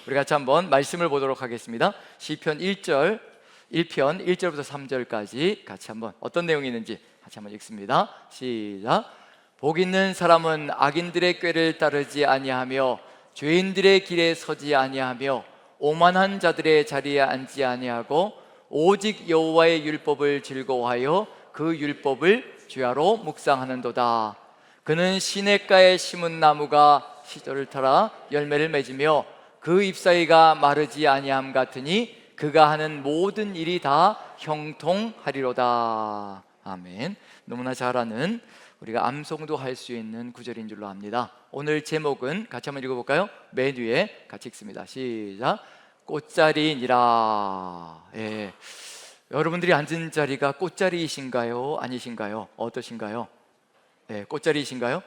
우리 같이 한번 말씀을 보도록 하겠습니다. 시편 1편 1절부터 3절까지 같이 한번 어떤 내용이 있는지 같이 한번 읽습니다. 시작. 복 있는 사람은 악인들의 꾀를 따르지 아니하며 죄인들의 길에 서지 아니하며 오만한 자들의 자리에 앉지 아니하고 오직 여호와의 율법을 즐거워하여 그 율법을 주야로 묵상하는도다. 그는 시냇가에 심은 나무가 시절을 타라 열매를 맺으며 그 잎사귀가 마르지 아니함 같으니 그가 하는 모든 일이 다 형통하리로다. 아멘. 너무나 잘 아는, 우리가 암송도 할 수 있는 구절인 줄로 압니다. 오늘 제목은 같이 한번 읽어볼까요? 맨 위에 같이 읽습니다. 시작. 꽃자리니라. 예. 여러분들이 앉은 자리가 꽃자리이신가요? 아니신가요? 어떠신가요? 예, 꽃자리이신가요?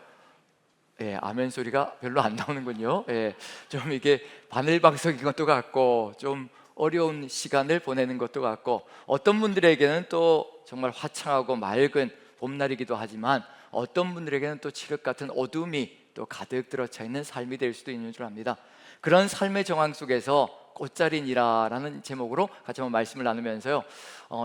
예, 아멘 소리가 별로 안 나오는군요. 예, 좀 이게 바늘방석인 것도 같고 좀 어려운 시간을 보내는 것도 같고, 어떤 분들에게는 또 정말 화창하고 맑은 봄날이기도 하지만 어떤 분들에게는 또 칠흑 같은 어둠이 또 가득 들어차 있는 삶이 될 수도 있는 줄 압니다. 그런 삶의 정황 속에서 꽃자리니라라는 제목으로 같이 한번 말씀을 나누면서요,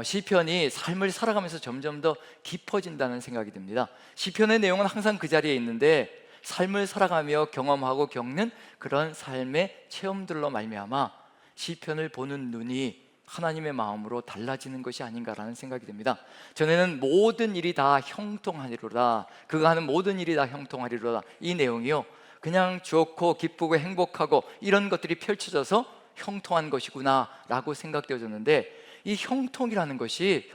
시편이 삶을 살아가면서 점점 더 깊어진다는 생각이 듭니다. 시편의 내용은 항상 그 자리에 있는데 삶을 살아가며 경험하고 겪는 그런 삶의 체험들로 말미암아 시편을 보는 눈이 하나님의 마음으로 달라지는 것이 아닌가라는 생각이 듭니다. 전에는 모든 일이 다 형통하리로다, 그가 하는 모든 일이 다 형통하리로다, 이 내용이요, 그냥 좋고 기쁘고 행복하고 이런 것들이 펼쳐져서 형통한 것이구나 라고 생각되어졌는데, 이 형통이라는 것이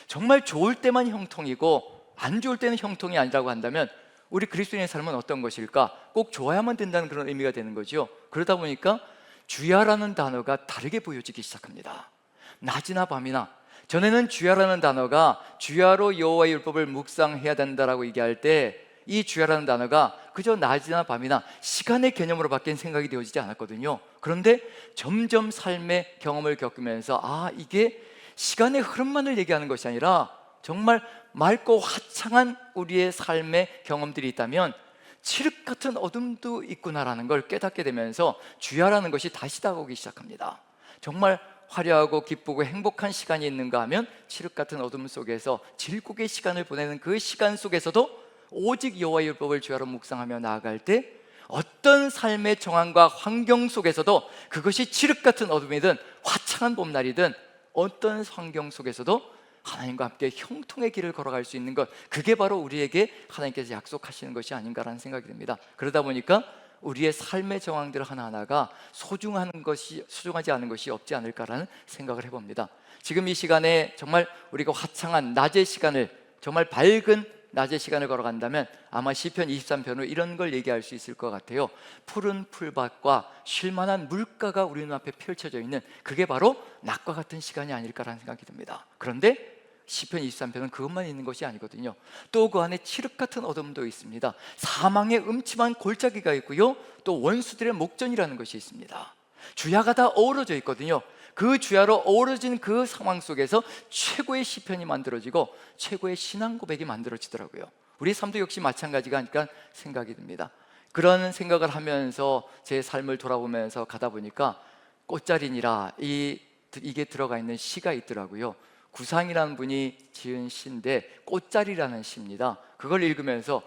정말 좋을 때만 형통이고 안 좋을 때는 형통이 아니라고 한다면 우리 그리스도인의 삶은 어떤 것일까? 꼭 좋아야만 된다는 그런 의미가 되는 거죠. 그러다 보니까 주야라는 단어가 다르게 보여지기 시작합니다. 낮이나 밤이나, 전에는 주야라는 단어가 주야로 여호와의 율법을 묵상해야 된다라고 얘기할 때 이 주야라는 단어가 그저 낮이나 밤이나 시간의 개념으로 바뀐 생각이 되어지지 않았거든요. 그런데 점점 삶의 경험을 겪으면서 이게 시간의 흐름만을 얘기하는 것이 아니라 정말 맑고 화창한 우리의 삶의 경험들이 있다면 칠흑 같은 어둠도 있구나라는 걸 깨닫게 되면서 주야라는 것이 다시 다가오기 시작합니다. 정말 화려하고 기쁘고 행복한 시간이 있는가 하면 칠흑 같은 어둠 속에서 질국의 시간을 보내는 그 시간 속에서도 오직 여호와의 율법을 주야로 묵상하며 나아갈 때 어떤 삶의 정황과 환경 속에서도, 그것이 칠흑 같은 어둠이든 화창한 봄날이든 어떤 환경 속에서도 하나님과 함께 형통의 길을 걸어갈 수 있는 것, 그게 바로 우리에게 하나님께서 약속하시는 것이 아닌가라는 생각이 듭니다. 그러다 보니까 우리의 삶의 정황들 하나하나가 소중하지 않은 것이 없지 않을까라는 생각을 해봅니다. 지금 이 시간에 정말 우리가 화창한 낮의 시간을, 정말 밝은 낮의 시간을 걸어간다면 아마 시편 23편으로 이런 걸 얘기할 수 있을 것 같아요. 푸른 풀밭과 쉴만한 물가가 우리 눈앞에 펼쳐져 있는, 그게 바로 낮과 같은 시간이 아닐까라는 생각이 듭니다. 그런데 시편 23편은 그것만 있는 것이 아니거든요. 또 그 안에 칠흑 같은 어둠도 있습니다. 사망의 음침한 골짜기가 있고요, 또 원수들의 목전이라는 것이 있습니다. 주야가 다 어우러져 있거든요. 그 주야로 어우러진 그 상황 속에서 최고의 시편이 만들어지고 최고의 신앙 고백이 만들어지더라고요. 우리 삶도 역시 마찬가지가 아닐까 생각이 듭니다. 그런 생각을 하면서 제 삶을 돌아보면서 가다 보니까 꽃자리니라, 이게 들어가 있는 시가 있더라고요. 구상이라는 분이 지은 시인데 꽃자리라는 시입니다. 그걸 읽으면서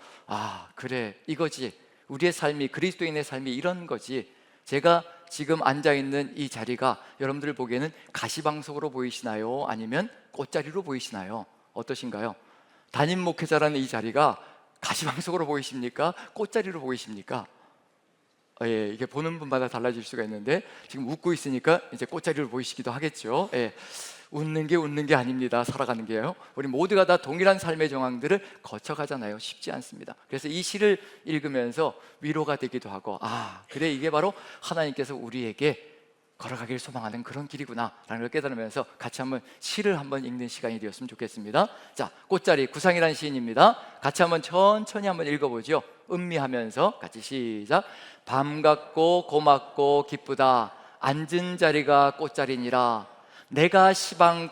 그래, 이거지, 우리의 삶이, 그리스도인의 삶이 이런 거지. 제가 지금 앉아있는 이 자리가 여러분들 보기에는 가시방석으로 보이시나요? 아니면 꽃자리로 보이시나요? 어떠신가요? 담임 목회자라는 이 자리가 가시방석으로 보이십니까? 꽃자리로 보이십니까? 예, 이게 보는 분마다 달라질 수가 있는데 지금 웃고 있으니까 이제 꽃자리로 보이시기도 하겠죠. 예, 웃는 게 아닙니다. 살아가는 게요. 우리 모두가 다 동일한 삶의 정황들을 거쳐가잖아요. 쉽지 않습니다. 그래서 이 시를 읽으면서 위로가 되기도 하고, 그래, 이게 바로 하나님께서 우리에게 걸어가길 소망하는 그런 길이구나 라는 걸 깨달으면서 같이 한번 시를 한번 읽는 시간이 되었으면 좋겠습니다. 자, 꽃자리, 구상이라는 시인입니다. 같이 한번 천천히 한번 읽어보죠. 음미하면서 같이 시작. 밤 같고 고맙고 기쁘다, 앉은 자리가 꽃자리니라. 내가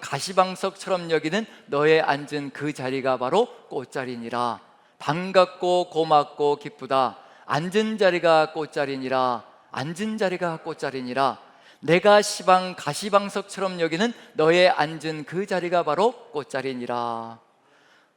가시방석처럼 여기는 너의 앉은 그 자리가 바로 꽃자리니라. 반갑고 고맙고 기쁘다, 앉은 자리가 꽃자리니라. 앉은 자리가 꽃자리니라. 내가 시방 가시방석처럼 여기는 너의 앉은 그 자리가 바로 꽃자리니라.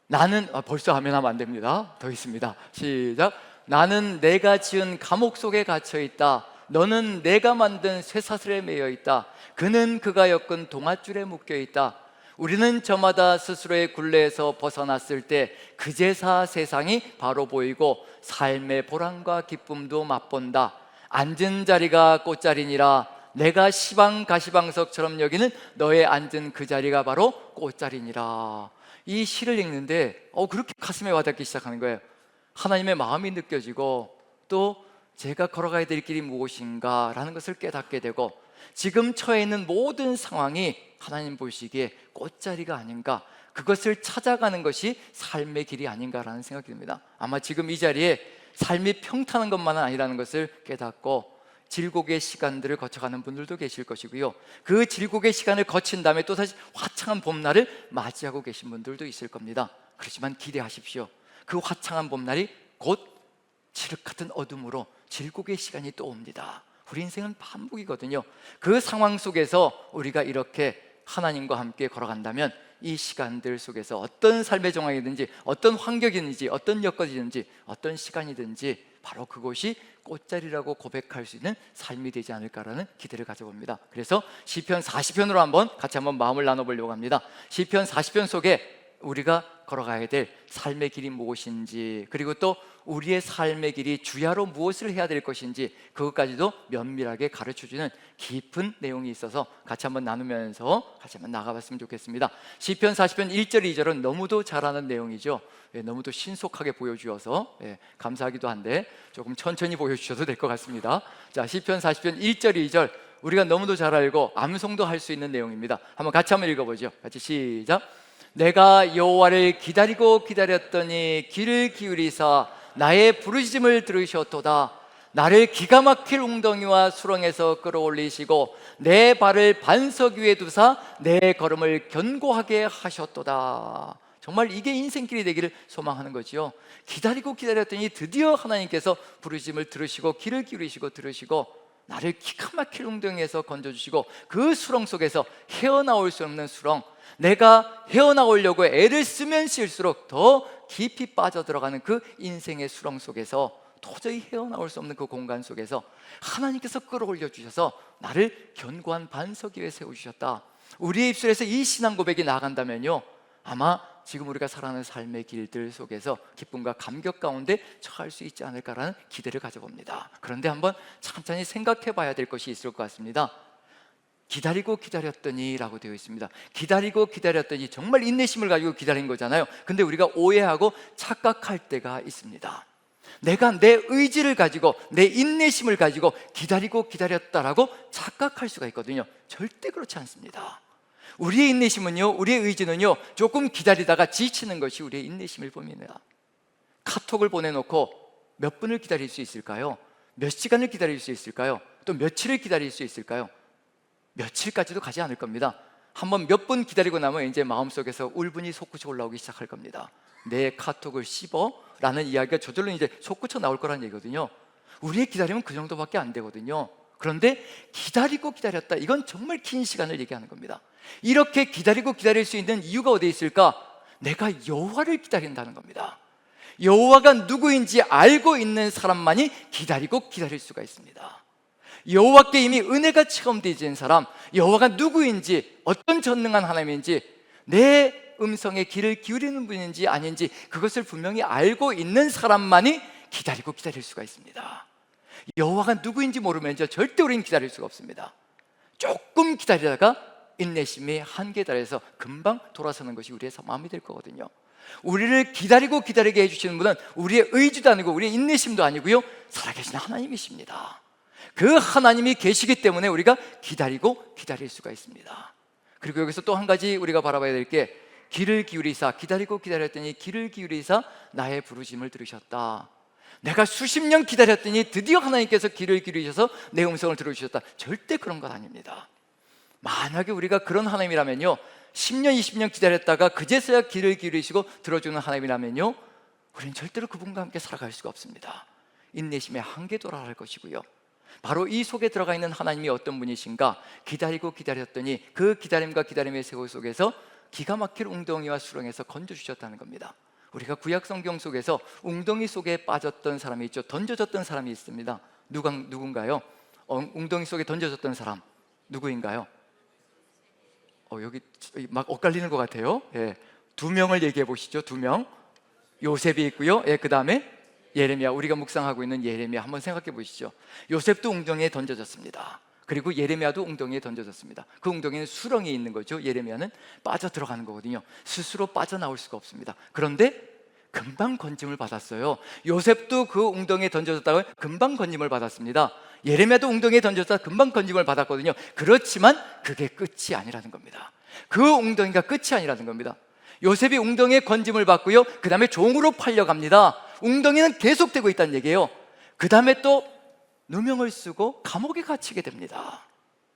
나는 벌써 하면 안 됩니다. 더 있습니다. 시작. 나는 내가 지은 감옥 속에 갇혀 있다. 너는 내가 만든 쇠사슬에 매여 있다. 그는 그가 엮은 동아줄에 묶여 있다. 우리는 저마다 스스로의 굴레에서 벗어났을 때 그제사 세상이 바로 보이고 삶의 보람과 기쁨도 맛본다. 앉은 자리가 꽃자리니라. 내가 시방 가시방석처럼 여기는 너의 앉은 그 자리가 바로 꽃자리니라. 이 시를 읽는데 그렇게 가슴에 와닿기 시작하는 거예요. 하나님의 마음이 느껴지고 또 제가 걸어가야 될 길이 무엇인가 라는 것을 깨닫게 되고, 지금 처해 있는 모든 상황이 하나님 보시기에 꽃자리가 아닌가, 그것을 찾아가는 것이 삶의 길이 아닌가라는 생각이 듭니다. 아마 지금 이 자리에 삶이 평탄한 것만은 아니라는 것을 깨닫고 질곡의 시간들을 거쳐가는 분들도 계실 것이고요, 그 질곡의 시간을 거친 다음에 또다시 화창한 봄날을 맞이하고 계신 분들도 있을 겁니다. 그렇지만 기대하십시오. 그 화창한 봄날이 곧 칠흑 같은 어둠으로 질곡의 시간이 또 옵니다. 우리 인생은 반복이거든요. 그 상황 속에서 우리가 이렇게 하나님과 함께 걸어간다면 이 시간들 속에서 어떤 삶의 정황이든지 어떤 환경이든지 어떤 여건이든지 어떤 시간이든지 바로 그곳이 꽃자리라고 고백할 수 있는 삶이 되지 않을까라는 기대를 가져봅니다. 그래서 시편 40편으로 같이 한번 마음을 나눠보려고 합니다. 시편 40편 속에 우리가 걸어가야 될 삶의 길이 무엇인지, 그리고 또 우리의 삶의 길이 주야로 무엇을 해야 될 것인지, 그것까지도 면밀하게 가르쳐주는 깊은 내용이 있어서 같이 한번 나누면서 같이 한번 나가봤으면 좋겠습니다. 시편 40편 1절 2절은 너무도 잘 아는 내용이죠. 너무도 신속하게 보여주어서 감사하기도 한데 조금 천천히 보여주셔도 될 것 같습니다. 자, 시편 40편 1절 2절 우리가 너무도 잘 알고 암송도 할 수 있는 내용입니다. 같이 한번 읽어보죠. 같이 시작. 내가 여호와를 기다리고 기다렸더니 귀를 기울이사 나의 부르짖음을 들으셨도다. 나를 기가 막힐 웅덩이와 수렁에서 끌어올리시고 내 발을 반석 위에 두사 내 걸음을 견고하게 하셨도다. 정말 이게 인생길이 되기를 소망하는 거지요. 기다리고 기다렸더니 드디어 하나님께서 부르짖음을 들으시고 귀를 기울이시고 들으시고 나를 기가 막힐 웅덩이에서 건져주시고 그 수렁 속에서 헤어나올 수 없는 수렁, 내가 헤어나오려고 애를 쓰면 쓸수록 더 깊이 빠져들어가는 그 인생의 수렁 속에서 도저히 헤어나올 수 없는 그 공간 속에서 하나님께서 끌어올려 주셔서 나를 견고한 반석 위에 세워주셨다. 우리의 입술에서 이 신앙 고백이 나간다면요, 아마 지금 우리가 살아가는 삶의 길들 속에서 기쁨과 감격 가운데 처할 수 있지 않을까라는 기대를 가져봅니다. 그런데 한번 천천히 생각해 봐야 될 것이 있을 것 같습니다. 기다리고 기다렸더니 라고 되어 있습니다. 기다리고 기다렸더니 정말 인내심을 가지고 기다린 거잖아요. 근데 우리가 오해하고 착각할 때가 있습니다. 내가 내 의지를 가지고 내 인내심을 가지고 기다리고 기다렸다라고 착각할 수가 있거든요. 절대 그렇지 않습니다. 우리의 인내심은요, 우리의 의지는요, 조금 기다리다가 지치는 것이 우리의 인내심을 봅니다. 카톡을 보내놓고 몇 분을 기다릴 수 있을까요? 몇 시간을 기다릴 수 있을까요? 또 며칠을 기다릴 수 있을까요? 며칠까지도 가지 않을 겁니다. 한번 몇 분 기다리고 나면 이제 마음속에서 울분이 솟구쳐 올라오기 시작할 겁니다. 내 카톡을 씹어? 라는 이야기가 저절로 이제 솟구쳐 나올 거라는 얘기거든요. 우리의 기다림은 그 정도밖에 안 되거든요. 그런데 기다리고 기다렸다, 이건 정말 긴 시간을 얘기하는 겁니다. 이렇게 기다리고 기다릴 수 있는 이유가 어디에 있을까? 내가 여호와를 기다린다는 겁니다. 여호와가 누구인지 알고 있는 사람만이 기다리고 기다릴 수가 있습니다. 여호와께 이미 은혜가 체험되어진 사람, 여호와가 누구인지, 어떤 전능한 하나님인지, 내 음성에 귀를 기울이는 분인지 아닌지 그것을 분명히 알고 있는 사람만이 기다리고 기다릴 수가 있습니다. 여호와가 누구인지 모르면 절대 우리는 기다릴 수가 없습니다. 조금 기다리다가 인내심이 한계에 달해서 금방 돌아서는 것이 우리의 마음이 될 거거든요. 우리를 기다리고 기다리게 해주시는 분은 우리의 의지도 아니고 우리의 인내심도 아니고요, 살아계신 하나님이십니다. 그 하나님이 계시기 때문에 우리가 기다리고 기다릴 수가 있습니다. 그리고 여기서 또 한 가지 우리가 바라봐야 될 게, 귀를 기울이사, 기다리고 기다렸더니 귀를 기울이사 나의 부르심을 들으셨다. 내가 수십 년 기다렸더니 드디어 하나님께서 귀를 기울이셔서 내 음성을 들어주셨다. 절대 그런 건 아닙니다. 만약에 우리가 그런 하나님이라면요, 10년 20년 기다렸다가 그제서야 귀를 기울이시고 들어주는 하나님이라면요, 우리는 절대로 그분과 함께 살아갈 수가 없습니다. 인내심의 한계에 돌아갈 것이고요, 바로 이 속에 들어가 있는 하나님이 어떤 분이신가? 기다리고 기다렸더니 그 기다림과 기다림의 세월 속에서 기가 막힐 웅덩이와 수렁에서 건져주셨다는 겁니다. 우리가 구약 성경 속에서 웅덩이 속에 빠졌던 사람이 있죠. 던져졌던 사람이 있습니다. 누군가요? 웅덩이 속에 던져졌던 사람 누구인가요? 여기 막 엇갈리는 것 같아요. 예, 두 명을 얘기해 보시죠. 두 명. 요셉이 있고요. 예, 그 다음에 예레미야. 우리가 묵상하고 있는 예레미야 한번 생각해 보시죠. 요셉도 웅덩이에 던져졌습니다. 그리고 예레미야도 웅덩이에 던져졌습니다. 그 웅덩이는 수렁이 있는 거죠. 예레미야는 빠져 들어가는 거거든요. 스스로 빠져나올 수가 없습니다. 그런데 금방 건짐을 받았어요. 요셉도 그 웅덩이에 던져졌다가 금방 건짐을 받았습니다. 예레미야도 웅덩이에 던져졌다가 금방 건짐을 받았거든요. 그렇지만 그게 끝이 아니라는 겁니다. 그 웅덩이가 끝이 아니라는 겁니다. 요셉이 웅덩이에 건짐을 받고요, 그 다음에 종으로 팔려갑니다. 웅덩이는 계속되고 있다는 얘기예요. 그 다음에 또 누명을 쓰고 감옥에 갇히게 됩니다.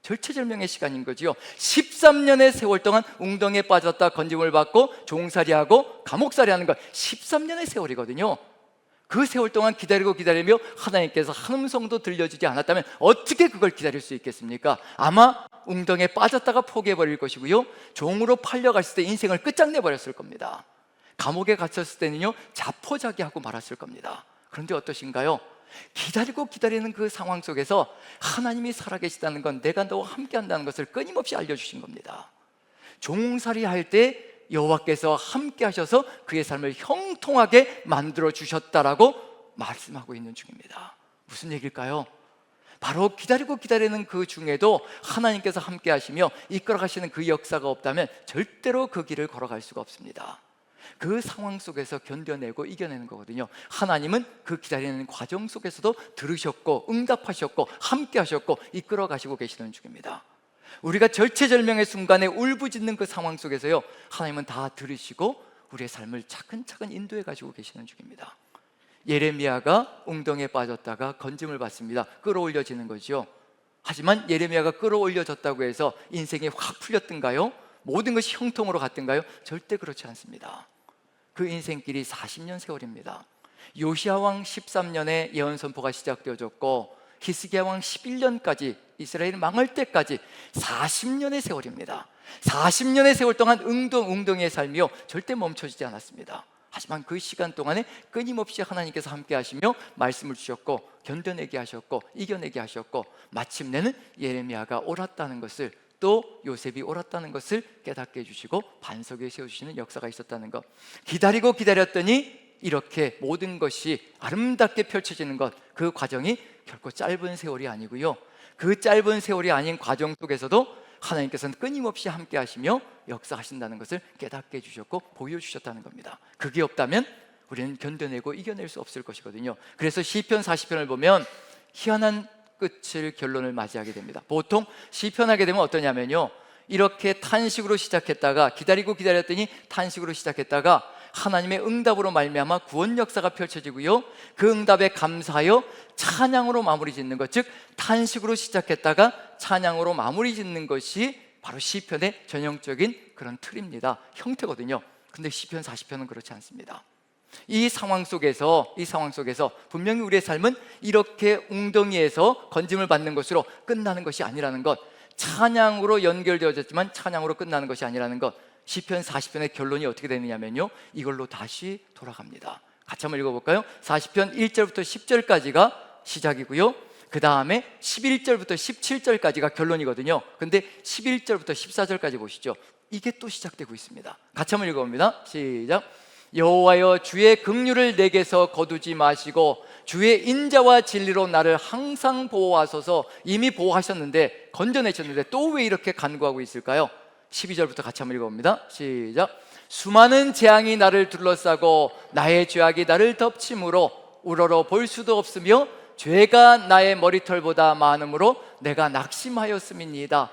절체절명의 시간인 거지요. 13년의 세월 동안 웅덩이에 빠졌다 건짐을 받고 종살이하고 감옥살이하는 것, 13년의 세월이거든요. 그 세월 동안 기다리며 하나님께서 한 음성도 들려주지 않았다면 어떻게 그걸 기다릴 수 있겠습니까? 아마 웅덩이에 빠졌다가 포기해버릴 것이고요, 종으로 팔려갔을 때 인생을 끝장내버렸을 겁니다. 감옥에 갇혔을 때는요, 자포자기하고 말았을 겁니다. 그런데 어떠신가요? 기다리고 기다리는 그 상황 속에서 하나님이 살아계시다는 건, 내가 너와 함께 한다는 것을 끊임없이 알려주신 겁니다. 종살이 할 때 여호와께서 함께 하셔서 그의 삶을 형통하게 만들어 주셨다라고 말씀하고 있는 중입니다. 무슨 얘기일까요? 바로 기다리고 기다리는 그 중에도 하나님께서 함께 하시며 이끌어 가시는 그 역사가 없다면 절대로 그 길을 걸어갈 수가 없습니다. 그 상황 속에서 견뎌내고 이겨내는 거거든요. 하나님은 그 기다리는 과정 속에서도 들으셨고 응답하셨고 함께 하셨고 이끌어 가시고 계시는 중입니다. 우리가 절체절명의 순간에 울부짖는 그 상황 속에서요, 하나님은 다 들으시고 우리의 삶을 차근차근 인도해 가지고 계시는 중입니다. 예레미야가 웅덩이에 빠졌다가 건짐을 받습니다. 끌어올려지는 거죠. 하지만 예레미야가 끌어올려졌다고 해서 인생이 확 풀렸던가요? 모든 것이 형통으로 갔던가요? 절대 그렇지 않습니다. 그 인생길이 40년 세월입니다. 요시야 왕 13년에 예언 선포가 시작되어졌고 히스기야 왕 11년까지, 이스라엘이 망할 때까지 40년의 세월입니다. 40년의 세월 동안 웅덩이의 삶이요, 절대 멈춰지지 않았습니다. 하지만 그 시간 동안에 끊임없이 하나님께서 함께 하시며 말씀을 주셨고 견뎌내게 하셨고 이겨내게 하셨고, 마침내는 예레미야가 옳았다는 것을, 또 요셉이 옳았다는 것을 깨닫게 해주시고 반석에 세워주시는 역사가 있었다는 것. 기다리고 기다렸더니 이렇게 모든 것이 아름답게 펼쳐지는 것, 그 과정이 결코 짧은 세월이 아니고요, 그 짧은 세월이 아닌 과정 속에서도 하나님께서는 끊임없이 함께 하시며 역사하신다는 것을 깨닫게 해주셨고 보여주셨다는 겁니다. 그게 없다면 우리는 견뎌내고 이겨낼 수 없을 것이거든요. 그래서 시편 40편을 보면 희한한 끝을, 결론을 맞이하게 됩니다. 보통 시편하게 되면 어떠냐면요, 이렇게 탄식으로 시작했다가 기다리고 기다렸더니 탄식으로 시작했다가 하나님의 응답으로 말미암아 구원 역사가 펼쳐지고요, 그 응답에 감사하여 찬양으로 마무리 짓는 것, 즉 탄식으로 시작했다가 찬양으로 마무리 짓는 것이 바로 시편의 전형적인 그런 틀입니다. 형태거든요. 근데 시편 40편은 그렇지 않습니다. 이 상황 속에서 분명히 우리의 삶은 이렇게 웅덩이에서 건짐을 받는 것으로 끝나는 것이 아니라는 것, 찬양으로 연결되어졌지만 찬양으로 끝나는 것이 아니라는 것, 시편 40편의 결론이 어떻게 되느냐면요, 이걸로 다시 돌아갑니다. 같이 한번 읽어볼까요? 40편 1절부터 10절까지가 시작이고요, 그 다음에 11절부터 17절까지가 결론이거든요. 근데 11절부터 14절까지 보시죠. 이게 또 시작되고 있습니다. 같이 한번 읽어봅니다. 시작. 여호와여, 주의 긍휼을 내게서 거두지 마시고 주의 인자와 진리로 나를 항상 보호하소서. 이미 보호하셨는데, 건져내셨는데 또 왜 이렇게 간구하고 있을까요? 12절부터 같이 한번 읽어봅니다. 시작. 수많은 재앙이 나를 둘러싸고 나의 죄악이 나를 덮침으로 우러러 볼 수도 없으며 죄가 나의 머리털보다 많음으로 내가 낙심하였음이니이다.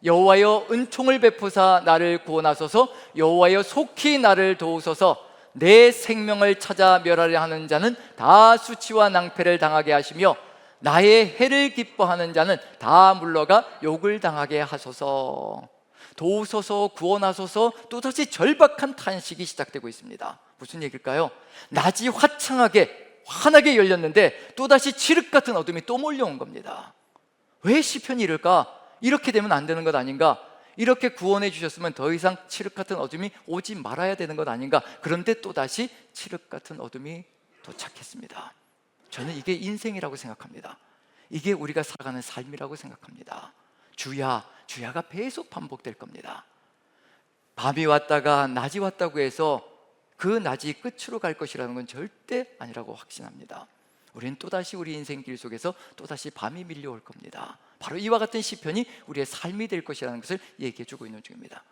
여호와여, 은총을 베푸사 나를 구원하소서. 여호와여, 속히 나를 도우소서. 내 생명을 찾아 멸하려 하는 자는 다 수치와 낭패를 당하게 하시며 나의 해를 기뻐하는 자는 다 물러가 욕을 당하게 하소서. 도우소서, 구원하소서. 또다시 절박한 탄식이 시작되고 있습니다. 무슨 얘기일까요? 낮이 화창하게 환하게 열렸는데 또다시 칠흑 같은 어둠이 또 몰려온 겁니다. 왜 시편이 이럴까? 이렇게 되면 안 되는 것 아닌가? 이렇게 구원해 주셨으면 더 이상 칠흑 같은 어둠이 오지 말아야 되는 것 아닌가? 그런데 또다시 칠흑 같은 어둠이 도착했습니다. 저는 이게 인생이라고 생각합니다. 이게 우리가 살아가는 삶이라고 생각합니다. 주야가 계속 반복될 겁니다. 밤이 왔다가 낮이 왔다고 해서 그 낮이 끝으로 갈 것이라는 건 절대 아니라고 확신합니다. 우리는 또다시 우리 인생 길 속에서 또다시 밤이 밀려올 겁니다. 바로 이와 같은 시편이 우리의 삶이 될 것이라는 것을 얘기해 주고 있는 중입니다.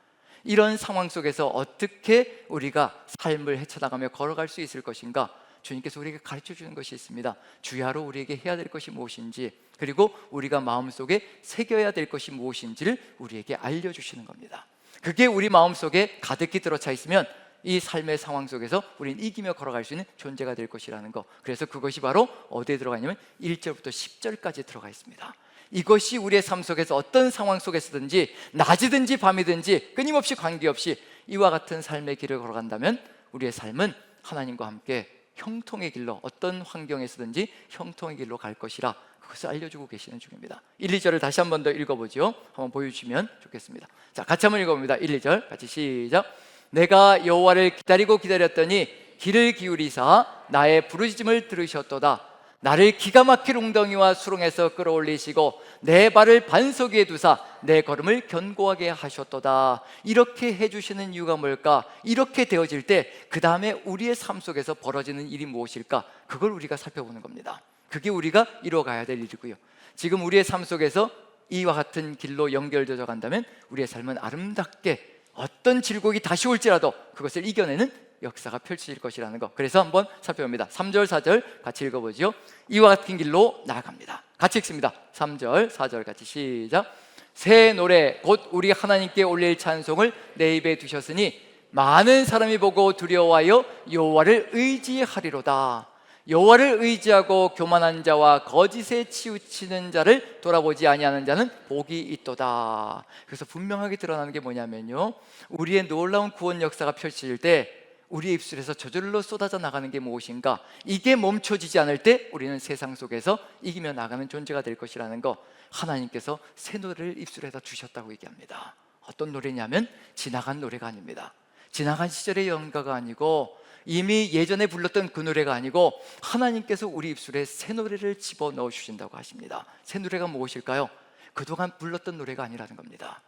이런 상황 속에서 어떻게 우리가 삶을 헤쳐나가며 걸어갈 수 있을 것인가? 주님께서 우리에게 가르쳐 주는 것이 있습니다. 주야로 우리에게 해야 될 것이 무엇인지, 그리고 우리가 마음속에 새겨야 될 것이 무엇인지를 우리에게 알려주시는 겁니다. 그게 우리 마음속에 가득히 들어차 있으면 이 삶의 상황 속에서 우리는 이기며 걸어갈 수 있는 존재가 될 것이라는 거. 그래서 그것이 바로 어디에 들어가 있냐면 1절부터 10절까지 들어가 있습니다. 이것이 우리의 삶 속에서 어떤 상황 속에서든지 낮이든지 밤이든지 끊임없이 관계없이 이와 같은 삶의 길을 걸어간다면 우리의 삶은 하나님과 함께 형통의 길로, 어떤 환경에서든지 형통의 길로 갈 것이라, 그것을 알려주고 계시는 중입니다. 1, 2절을 다시 한 번 더 읽어보죠. 한번 보여주시면 좋겠습니다. 자, 같이 한번 읽어봅니다. 1, 2절 같이 시작. 내가 여호와를 기다리고 기다렸더니 귀를 기울이사 나의 부르짖음을 들으셨도다. 나를 기가 막힐 웅덩이와 수렁에서 끌어올리시고 내 발을 반석 위에 두사 내 걸음을 견고하게 하셨도다. 이렇게 해주시는 이유가 뭘까? 이렇게 되어질 때 그 다음에 우리의 삶 속에서 벌어지는 일이 무엇일까? 그걸 우리가 살펴보는 겁니다. 그게 우리가 이뤄가야 될 일이고요. 지금 우리의 삶 속에서 이와 같은 길로 연결되어 간다면 우리의 삶은 아름답게 어떤 질곡이 다시 올지라도 그것을 이겨내는 역사가 펼쳐질 것이라는 것. 그래서 한번 살펴봅니다. 3절 4절 같이 읽어보죠. 이와 같은 길로 나아갑니다. 같이 읽습니다. 3절 4절 같이 시작. 새 노래 곧 우리 하나님께 올릴 찬송을 내 입에 두셨으니 많은 사람이 보고 두려워하여 여호와를 의지하리로다. 여호와를 의지하고 교만한 자와 거짓에 치우치는 자를 돌아보지 아니하는 자는 복이 있도다. 그래서 분명하게 드러나는 게 뭐냐면요, 우리의 놀라운 구원 역사가 펼쳐질 때 우리의 입술에서 저절로 쏟아져 나가는 게 무엇인가? 이게 멈춰지지 않을 때 우리는 세상 속에서 이기며 나가는 존재가 될 것이라는 거. 하나님께서 새 노래를 입술에다 주셨다고 얘기합니다. 어떤 노래냐면 지나간 노래가 아닙니다. 지나간 시절의 연가가 아니고 이미 예전에 불렀던 그 노래가 아니고 하나님께서 우리 입술에 새 노래를 집어넣어 주신다고 하십니다. 새 노래가 무엇일까요? 그동안 불렀던 노래가 아니라는 겁니다.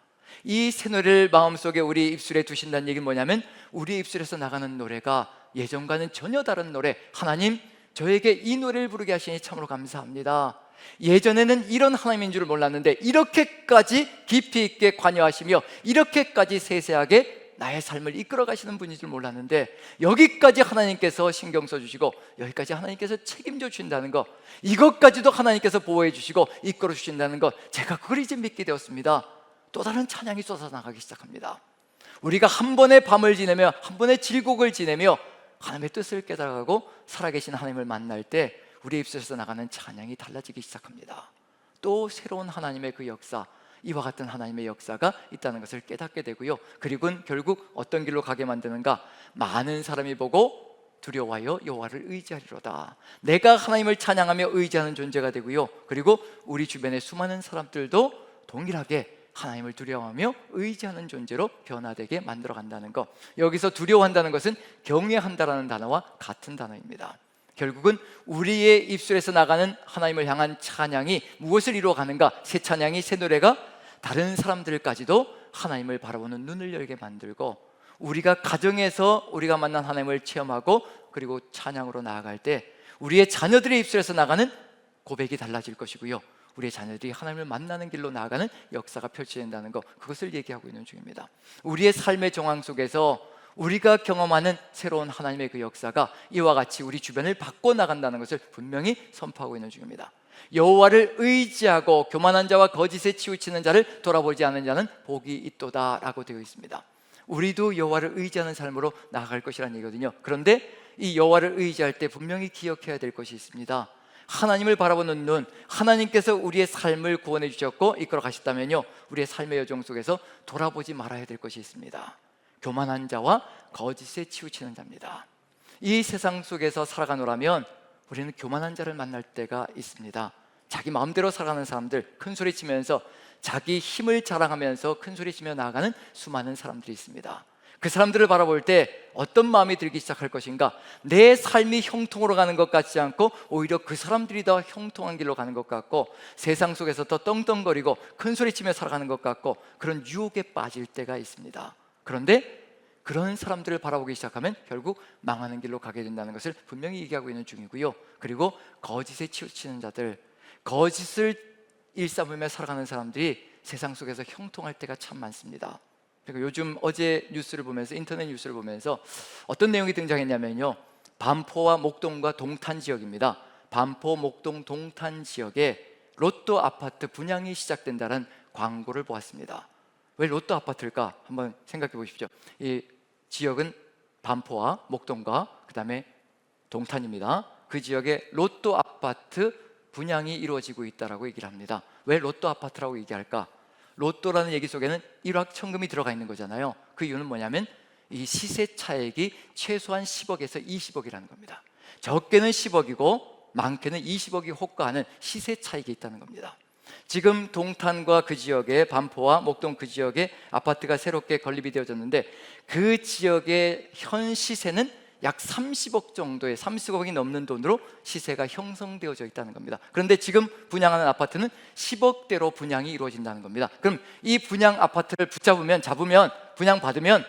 이 새 노래를 마음속에 우리 입술에 두신다는 얘기는 뭐냐면 우리 입술에서 나가는 노래가 예전과는 전혀 다른 노래. 하나님, 저에게 이 노래를 부르게 하시니 참으로 감사합니다. 예전에는 이런 하나님인 줄 몰랐는데 이렇게까지 깊이 있게 관여하시며 이렇게까지 세세하게 나의 삶을 이끌어 가시는 분인 줄 몰랐는데 여기까지 하나님께서 신경 써주시고 여기까지 하나님께서 책임져 주신다는 것, 이것까지도 하나님께서 보호해 주시고 이끌어 주신다는 것, 제가 그걸 이제 믿게 되었습니다. 또 다른 찬양이 쏟아나가기 시작합니다. 우리가 한 번의 밤을 지내며 한 번의 질곡을 지내며 하나님의 뜻을 깨달아가고 살아계신 하나님을 만날 때 우리 입술에서 나가는 찬양이 달라지기 시작합니다. 또 새로운 하나님의 그 역사, 이와 같은 하나님의 역사가 있다는 것을 깨닫게 되고요. 그리고 결국 어떤 길로 가게 만드는가? 많은 사람이 보고 두려워하여 여호와를 의지하리로다. 내가 하나님을 찬양하며 의지하는 존재가 되고요. 그리고 우리 주변의 수많은 사람들도 동일하게 하나님을 두려워하며 의지하는 존재로 변화되게 만들어 간다는 것. 여기서 두려워한다는 것은 경외한다라는 단어와 같은 단어입니다. 결국은 우리의 입술에서 나가는 하나님을 향한 찬양이 무엇을 이루어가는가? 새 찬양이, 새 노래가 다른 사람들까지도 하나님을 바라보는 눈을 열게 만들고 우리가 가정에서 우리가 만난 하나님을 체험하고 그리고 찬양으로 나아갈 때 우리의 자녀들의 입술에서 나가는 고백이 달라질 것이고요. 우리의 자녀들이 하나님을 만나는 길로 나아가는 역사가 펼쳐진다는 것, 그것을 얘기하고 있는 중입니다. 우리의 삶의 정황 속에서 우리가 경험하는 새로운 하나님의 그 역사가 이와 같이 우리 주변을 바꿔나간다는 것을 분명히 선포하고 있는 중입니다. 여호와를 의지하고 교만한 자와 거짓에 치우치는 자를 돌아보지 않는 자는 복이 있도다 라고 되어 있습니다. 우리도 여호와를 의지하는 삶으로 나아갈 것이라는 얘기거든요. 그런데 이 여호와를 의지할 때 분명히 기억해야 될 것이 있습니다. 하나님을 바라보는 눈, 하나님께서 우리의 삶을 구원해 주셨고 이끌어 가셨다면요, 우리의 삶의 여정 속에서 돌아보지 말아야 될 것이 있습니다. 교만한 자와 거짓에 치우치는 자입니다. 이 세상 속에서 살아가노라면 우리는 교만한 자를 만날 때가 있습니다. 자기 마음대로 살아가는 사람들, 큰 소리 치면서 자기 힘을 자랑하면서 큰 소리 치며 나아가는 수많은 사람들이 있습니다. 그 사람들을 바라볼 때 어떤 마음이 들기 시작할 것인가? 내 삶이 형통으로 가는 것 같지 않고 오히려 그 사람들이 더 형통한 길로 가는 것 같고, 세상 속에서 더 떵떵거리고 큰 소리 치며 살아가는 것 같고, 그런 유혹에 빠질 때가 있습니다. 그런데 그런 사람들을 바라보기 시작하면 결국 망하는 길로 가게 된다는 것을 분명히 얘기하고 있는 중이고요. 그리고 거짓에 치우치는 자들, 거짓을 일삼으며 살아가는 사람들이 세상 속에서 형통할 때가 참 많습니다. 그리고 요즘 어제 뉴스를 보면서, 인터넷 뉴스를 보면서 어떤 내용이 등장했냐면요, 반포와 목동과 동탄 지역입니다. 반포, 목동, 동탄 지역에 로또 아파트 분양이 시작된다는 광고를 보았습니다. 왜 로또 아파트일까? 한번 생각해 보십시오. 이 지역은 반포와 목동과 그 다음에 동탄입니다. 그 지역에 로또 아파트 분양이 이루어지고 있다고 얘기를 합니다. 왜 로또 아파트라고 얘기할까? 로또라는 얘기 속에는 일확천금이 들어가 있는 거잖아요. 그 이유는 뭐냐면 이 시세 차익이 최소한 10억에서 20억이라는 겁니다. 적게는 10억이고 많게는 20억이 호가하는 시세 차익이 있다는 겁니다. 지금 동탄과 그 지역에, 반포와 목동 그 지역에 아파트가 새롭게 건립이 되어졌는데, 그 지역의 현 시세는 약 30억 정도의, 30억이 넘는 돈으로 시세가 형성되어져 있다는 겁니다. 그런데 지금 분양하는 아파트는 10억대로 분양이 이루어진다는 겁니다. 그럼 이 분양 아파트를 잡으면 분양받으면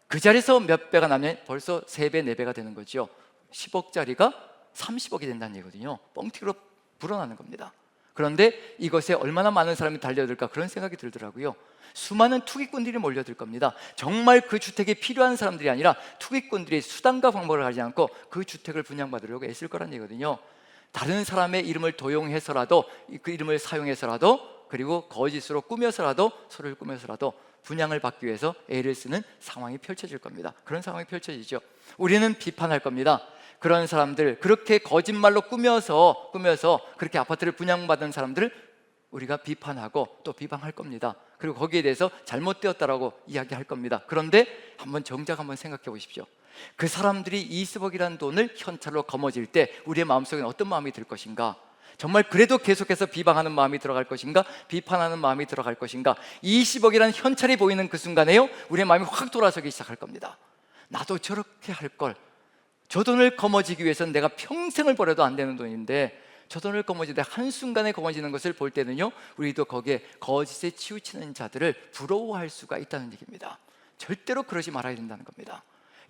그 자리에서 몇 배가 나면 벌써 3배, 4배가 되는 거죠. 10억짜리가 30억이 된다는 얘기거든요. 뻥튀기로 불어나는 겁니다. 그런데 이것에 얼마나 많은 사람이 달려들까, 그런 생각이 들더라고요. 수많은 투기꾼들이 몰려들 겁니다. 정말 그 주택이 필요한 사람들이 아니라 투기꾼들이 수단과 방법을 가리지 않고 그 주택을 분양받으려고 애쓸 거란 얘기거든요. 다른 사람의 이름을 도용해서라도, 그 이름을 사용해서라도, 그리고 거짓으로 꾸며서라도, 소를 꾸며서라도 분양을 받기 위해서 애를 쓰는 상황이 펼쳐질 겁니다. 그런 상황이 펼쳐지죠. 우리는 비판할 겁니다. 그런 사람들, 그렇게 거짓말로 꾸며서 그렇게 아파트를 분양받은 사람들을 우리가 비판하고 또 비방할 겁니다. 그리고 거기에 대해서 잘못되었다라고 이야기할 겁니다. 그런데 정작 한번 생각해 보십시오. 그 사람들이 20억이라는 돈을 현찰로 거머쥘 때 우리의 마음속에는 어떤 마음이 들 것인가? 정말 그래도 계속해서 비방하는 마음이 들어갈 것인가? 비판하는 마음이 들어갈 것인가? 20억이라는 현찰이 보이는 그 순간에요, 우리의 마음이 확 돌아서기 시작할 겁니다. 나도 저렇게 할 걸. 저 돈을 거머쥐기 위해서는 내가 평생을 벌어도 안 되는 돈인데, 저 돈을 거머쥐되 한순간에 거머쥐는 것을 볼 때는요, 우리도 거기에 거짓에 치우치는 자들을 부러워할 수가 있다는 얘기입니다. 절대로 그러지 말아야 된다는 겁니다.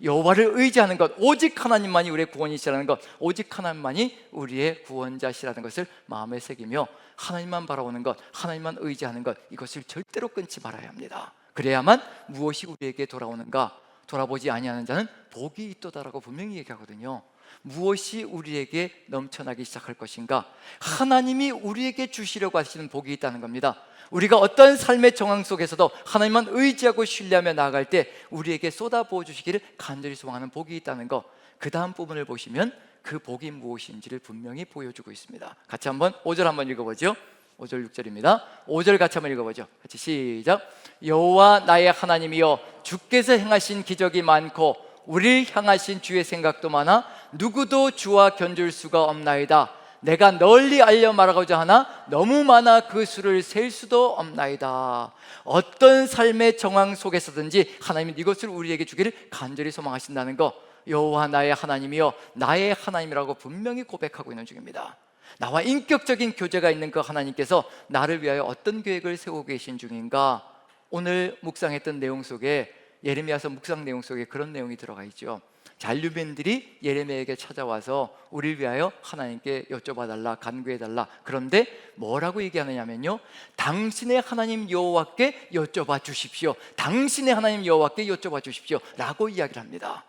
여호와를 의지하는 것, 오직 하나님만이 우리의 구원이시라는 것, 오직 하나님만이 우리의 구원자시라는 것을 마음에 새기며 하나님만 바라보는 것, 하나님만 의지하는 것, 이것을 절대로 끊지 말아야 합니다. 그래야만 무엇이 우리에게 돌아오는가? 돌아보지 아니하는 자는 복이 있도다라고 분명히 얘기하거든요. 무엇이 우리에게 넘쳐나기 시작할 것인가? 하나님이 우리에게 주시려고 하시는 복이 있다는 겁니다. 우리가 어떤 삶의 정황 속에서도 하나님만 의지하고 신뢰하며 나아갈 때 우리에게 쏟아부어 주시기를 간절히 소망하는 복이 있다는 것, 그 다음 부분을 보시면 그 복이 무엇인지를 분명히 보여주고 있습니다. 같이 한번 5절 한번 읽어보죠. 5절 6절입니다. 5절 같이 한번 읽어보죠. 같이 시작. 여호와 나의 하나님이여, 주께서 행하신 기적이 많고 우리를 향하신 주의 생각도 많아 누구도 주와 견줄 수가 없나이다. 내가 널리 알려 말하고자 하나 너무 많아 그 수를 셀 수도 없나이다. 어떤 삶의 정황 속에서든지 하나님은 이것을 우리에게 주기를 간절히 소망하신다는 것, 여호와 나의 하나님이여, 나의 하나님이라고 분명히 고백하고 있는 중입니다. 나와 인격적인 교제가 있는 그 하나님께서 나를 위하여 어떤 계획을 세우고 계신 중인가? 오늘 묵상했던 내용 속에, 예레미야서 묵상 내용 속에 그런 내용이 들어가 있죠. 잔류민들이 예레미야에게 찾아와서 우리를 위하여 하나님께 여쭤봐달라, 간구해달라. 그런데 뭐라고 얘기하느냐면요, 당신의 하나님 여호와께 여쭤봐 주십시오, 당신의 하나님 여호와께 여쭤봐 주십시오 라고 이야기를 합니다.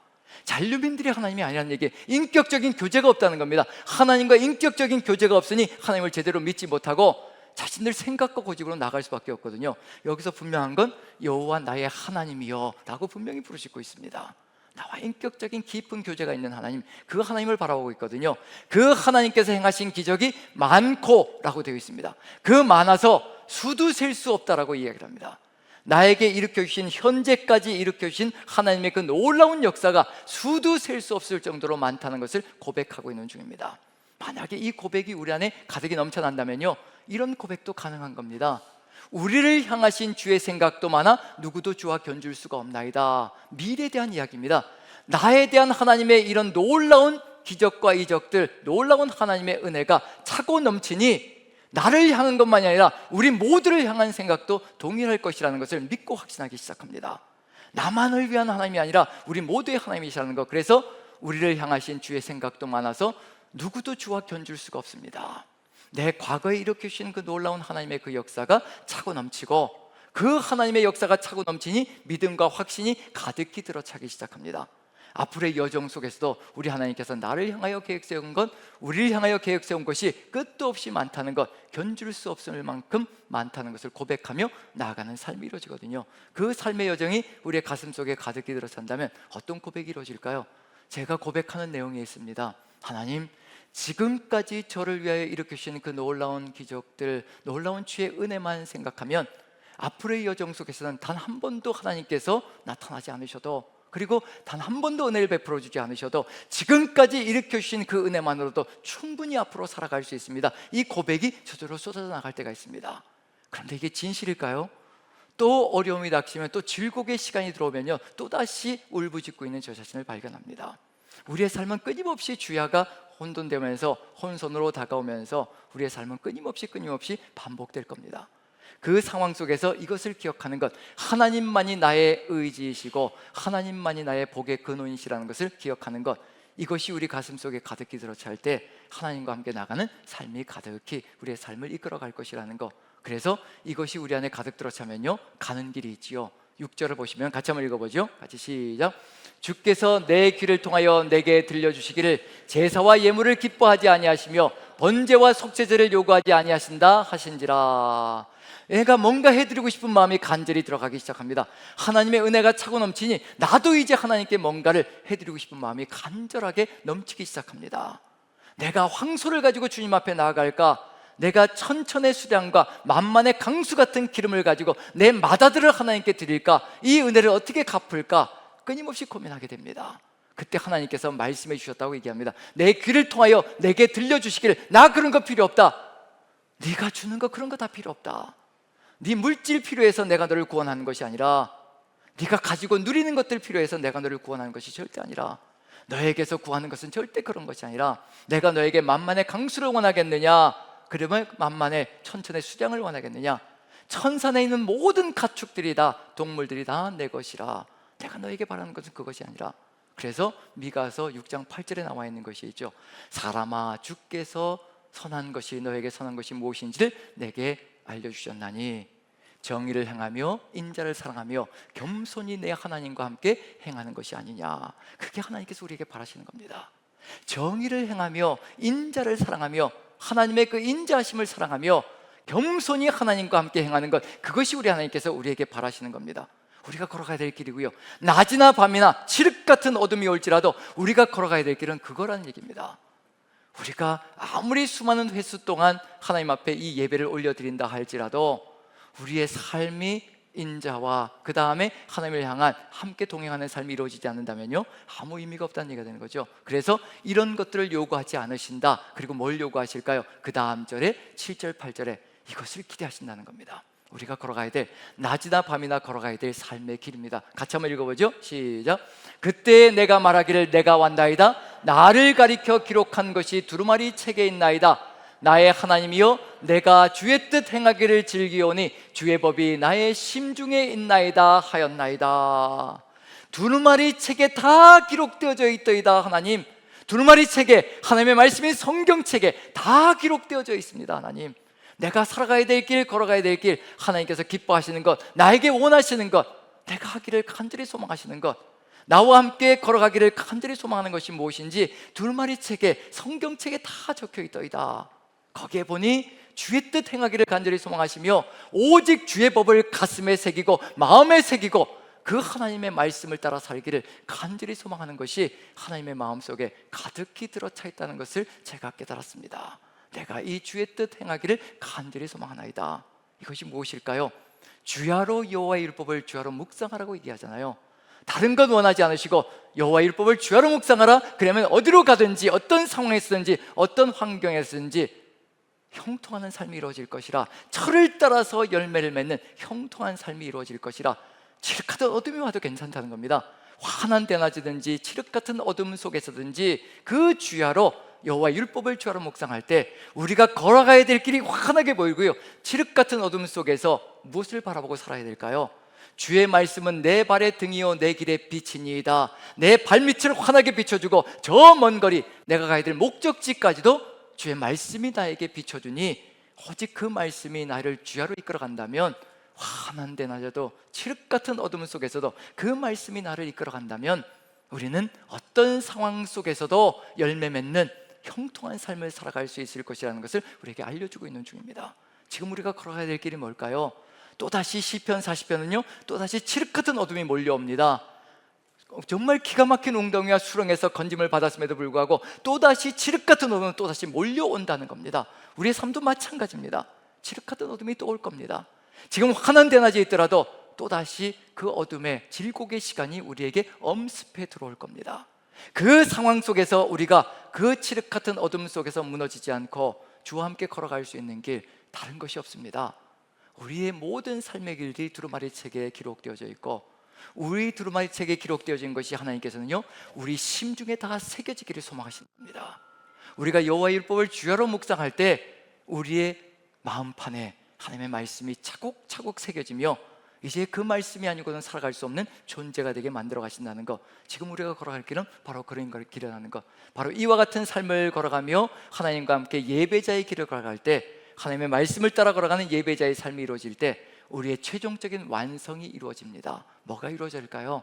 잔류민들이 하나님이 아니라는 얘기, 인격적인 교제가 없다는 겁니다. 하나님과 인격적인 교제가 없으니 하나님을 제대로 믿지 못하고 자신들 생각과 고집으로 나갈 수밖에 없거든요. 여기서 분명한 건 여호와 나의 하나님이여 라고 분명히 부르시고 있습니다. 나와 인격적인 깊은 교제가 있는 하나님, 그 하나님을 바라보고 있거든요. 그 하나님께서 행하신 기적이 많고 라고 되어 있습니다. 그 많아서 수도 셀 수 없다라고 이야기를 합니다. 나에게 일으켜 주신, 현재까지 일으켜 주신 하나님의 그 놀라운 역사가 수도 셀 수 없을 정도로 많다는 것을 고백하고 있는 중입니다. 만약에 이 고백이 우리 안에 가득히 넘쳐난다면요, 이런 고백도 가능한 겁니다. 우리를 향하신 주의 생각도 많아 누구도 주와 견줄 수가 없나이다. 미래에 대한 이야기입니다. 나에 대한 하나님의 이런 놀라운 기적과 이적들, 놀라운 하나님의 은혜가 차고 넘치니 나를 향한 것만이 아니라 우리 모두를 향한 생각도 동일할 것이라는 것을 믿고 확신하기 시작합니다. 나만을 위한 하나님이 아니라 우리 모두의 하나님이시라는 것. 그래서 우리를 향하신 주의 생각도 많아서 누구도 주와 견줄 수가 없습니다. 내 과거에 일으키신 그 놀라운 하나님의 그 역사가 차고 넘치고, 그 하나님의 역사가 차고 넘치니 믿음과 확신이 가득히 들어차기 시작합니다. 앞으로의 여정 속에서도 우리 하나님께서 나를 향하여 계획 세운 것, 우리를 향하여 계획 세운 것이 끝도 없이 많다는 것, 견줄 수 없을 만큼 많다는 것을 고백하며 나아가는 삶이 이루어지거든요. 그 삶의 여정이 우리의 가슴 속에 가득히 들어찬다면 어떤 고백이 이루어질까요? 제가 고백하는 내용에 있습니다. 하나님, 지금까지 저를 위하여 일으키신 그 놀라운 기적들, 놀라운 주의 은혜만 생각하면 앞으로의 여정 속에서는 단 한 번도 하나님께서 나타나지 않으셔도, 그리고 단 한 번도 은혜를 베풀어 주지 않으셔도 지금까지 일으켜주신 그 은혜만으로도 충분히 앞으로 살아갈 수 있습니다. 이 고백이 저절로 쏟아져 나갈 때가 있습니다. 그런데 이게 진실일까요? 또 어려움이 닥치면, 또 질곡의 시간이 들어오면요, 또다시 울부짖고 있는 저 자신을 발견합니다. 우리의 삶은 끊임없이 주야가 혼돈되면서 혼선으로 다가오면서 우리의 삶은 끊임없이 반복될 겁니다. 그 상황 속에서 이것을 기억하는 것, 하나님만이 나의 의지이시고 하나님만이 나의 복의 근원이시라는 것을 기억하는 것, 이것이 우리 가슴 속에 가득히 들어찰 때 하나님과 함께 나가는 삶이 가득히 우리의 삶을 이끌어갈 것이라는 것. 그래서 이것이 우리 안에 가득 들어차면요, 가는 길이 있지요. 6절을 보시면 같이 한번 읽어보죠. 같이 시작. 주께서 내 귀를 통하여 내게 들려주시기를 제사와 예물을 기뻐하지 아니하시며 번제와 속죄제를 요구하지 아니하신다 하신지라. 내가 뭔가 해드리고 싶은 마음이 간절히 들어가기 시작합니다. 하나님의 은혜가 차고 넘치니 나도 이제 하나님께 뭔가를 해드리고 싶은 마음이 간절하게 넘치기 시작합니다. 내가 황소를 가지고 주님 앞에 나아갈까? 내가 천천의 수량과 만만의 강수 같은 기름을 가지고 내 마다들을 하나님께 드릴까? 이 은혜를 어떻게 갚을까? 끊임없이 고민하게 됩니다. 그때 하나님께서 말씀해 주셨다고 얘기합니다. 내 귀를 통하여 내게 들려주시기를, 나 그런 거 필요 없다. 네가 주는 거 그런 거 다 필요 없다. 네 물질 필요해서 내가 너를 구원하는 것이 아니라, 네가 가지고 누리는 것들 필요해서 내가 너를 구원하는 것이 절대 아니라, 너에게서 구하는 것은 절대 그런 것이 아니라, 내가 너에게 만만의 강수를 원하겠느냐? 그러면 만만의 천천의 수량을 원하겠느냐? 천산에 있는 모든 가축들이 다, 동물들이 다 내 것이라. 내가 너에게 바라는 것은 그것이 아니라. 그래서 미가서 6장 8절에 나와 있는 것이 있죠. 사람아, 주께서 선한 것이, 너에게 선한 것이 무엇인지를 내게 알려주셨나니 정의를 행하며 인자를 사랑하며 겸손히 내 하나님과 함께 행하는 것이 아니냐. 그게 하나님께서 우리에게 바라시는 겁니다. 정의를 행하며 인자를 사랑하며 하나님의 그 인자하심을 사랑하며 겸손히 하나님과 함께 행하는 것, 그것이 우리 하나님께서 우리에게 바라시는 겁니다. 우리가 걸어가야 될 길이고요, 낮이나 밤이나 칠흑 같은 어둠이 올지라도 우리가 걸어가야 될 길은 그거라는 얘기입니다. 우리가 아무리 수많은 횟수 동안 하나님 앞에 이 예배를 올려드린다 할지라도 우리의 삶이 인자와 그 다음에 하나님을 향한 함께 동행하는 삶이 이루어지지 않는다면요, 아무 의미가 없다는 얘기가 되는 거죠. 그래서 이런 것들을 요구하지 않으신다. 그리고 뭘 요구하실까요? 그 다음 절에 7절 8절에 이것을 기대하신다는 겁니다. 우리가 걸어가야 될, 낮이나 밤이나 걸어가야 될 삶의 길입니다. 같이 한번 읽어보죠. 시작. 그때 내가 말하기를 내가 왔나이다. 나를 가리켜 기록한 것이 두루마리 책에 있나이다. 나의 하나님이여, 내가 주의 뜻 행하기를 즐기오니 주의 법이 나의 심중에 있나이다 하였나이다. 두루마리 책에 다 기록되어져 있더이다. 하나님, 두루마리 책에, 하나님의 말씀이 성경책에 다 기록되어져 있습니다. 하나님, 내가 살아가야 될 길, 걸어가야 될 길, 하나님께서 기뻐하시는 것, 나에게 원하시는 것, 내가 하기를 간절히 소망하시는 것, 나와 함께 걸어가기를 간절히 소망하는 것이 무엇인지 두루마리 책에, 성경책에 다 적혀 있더이다. 거기에 보니 주의 뜻 행하기를 간절히 소망하시며 오직 주의 법을 가슴에 새기고 마음에 새기고 그 하나님의 말씀을 따라 살기를 간절히 소망하는 것이 하나님의 마음속에 가득히 들어차 있다는 것을 제가 깨달았습니다. 내가 이 주의 뜻 행하기를 간절히 소망하나이다. 이것이 무엇일까요? 주야로 여호와의 율법을 주야로 묵상하라고 얘기하잖아요. 다른 건 원하지 않으시고 여호와의 율법을 주야로 묵상하라. 그러면 어디로 가든지 어떤 상황에서든지 어떤 환경에서든지 형통하는 삶이 이루어질 것이라. 철을 따라서 열매를 맺는 형통한 삶이 이루어질 것이라. 칠흑 같은 어둠이 와도 괜찮다는 겁니다. 환한 대낮이든지 칠흑 같은 어둠 속에서든지 그 주야로 여호와의 율법을 주야로 묵상할 때 우리가 걸어가야 될 길이 환하게 보이고요, 칠흑 같은 어둠 속에서 무엇을 바라보고 살아야 될까요? 주의 말씀은 내 발의 등이요 내 길의 빛이니이다. 내 발밑을 환하게 비춰주고 저 먼 거리 내가 가야 될 목적지까지도 주의 말씀이 나에게 비춰주니, 오직 그 말씀이 나를 주야로 이끌어간다면, 환한 대낮에도 칠흑 같은 어둠 속에서도 그 말씀이 나를 이끌어간다면 우리는 어떤 상황 속에서도 열매 맺는 형통한 삶을 살아갈 수 있을 것이라는 것을 우리에게 알려주고 있는 중입니다. 지금 우리가 걸어가야 될 길이 뭘까요? 또다시 시편 40편은요 또다시 칠흑 같은 어둠이 몰려옵니다. 정말 기가 막힌 웅덩이와 수렁에서 건짐을 받았음에도 불구하고 또다시 칠흑 같은 어둠은 또다시 몰려온다는 겁니다. 우리의 삶도 마찬가지입니다. 칠흑 같은 어둠이 또 올 겁니다. 지금 환한 대낮에 있더라도 또다시 그 어둠의 질곡의 시간이 우리에게 엄습해 들어올 겁니다. 그 상황 속에서 우리가 그 칠흑 같은 어둠 속에서 무너지지 않고 주와 함께 걸어갈 수 있는 길, 다른 것이 없습니다. 우리의 모든 삶의 길이 두루마리 책에 기록되어져 있고, 우리 두루마리 책에 기록되어진 것이 하나님께서는요 우리 심중에 다 새겨지기를 소망하시는 겁니다. 우리가 여호와의 율법을 주야로 묵상할 때 우리의 마음판에 하나님의 말씀이 차곡차곡 새겨지며 이제 그 말씀이 아니고는 살아갈 수 없는 존재가 되게 만들어 가신다는 것, 지금 우리가 걸어갈 길은 바로 그런 걸 길어가는 것, 바로 이와 같은 삶을 걸어가며 하나님과 함께 예배자의 길을 걸어갈 때, 하나님의 말씀을 따라 걸어가는 예배자의 삶이 이루어질 때 우리의 최종적인 완성이 이루어집니다. 뭐가 이루어질까요?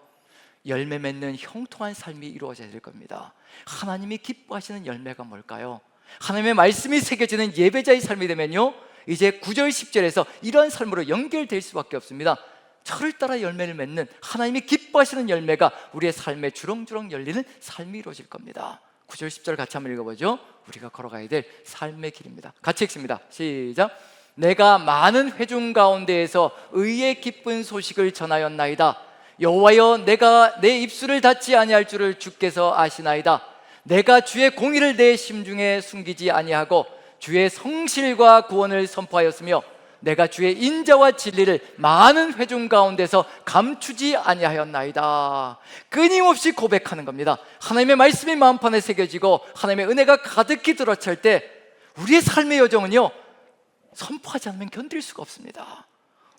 열매 맺는 형통한 삶이 이루어져야 될 겁니다. 하나님이 기뻐하시는 열매가 뭘까요? 하나님의 말씀이 새겨지는 예배자의 삶이 되면요 이제 9절 10절에서 이런 삶으로 연결될 수밖에 없습니다. 철을 따라 열매를 맺는 하나님이 기뻐하시는 열매가 우리의 삶에 주렁주렁 열리는 삶이 이루어질 겁니다. 9절 10절 같이 한번 읽어보죠. 우리가 걸어가야 될 삶의 길입니다. 같이 읽습니다. 시작. 내가 많은 회중 가운데에서 의의 기쁜 소식을 전하였나이다. 여호와여, 내가 내 입술을 닫지 아니할 줄을 주께서 아시나이다. 내가 주의 공의를 내 심중에 숨기지 아니하고 주의 성실과 구원을 선포하였으며 내가 주의 인자와 진리를 많은 회중 가운데서 감추지 아니하였나이다. 끊임없이 고백하는 겁니다. 하나님의 말씀이 마음판에 새겨지고 하나님의 은혜가 가득히 들어찰 때 우리의 삶의 여정은요 선포하지 않으면 견딜 수가 없습니다.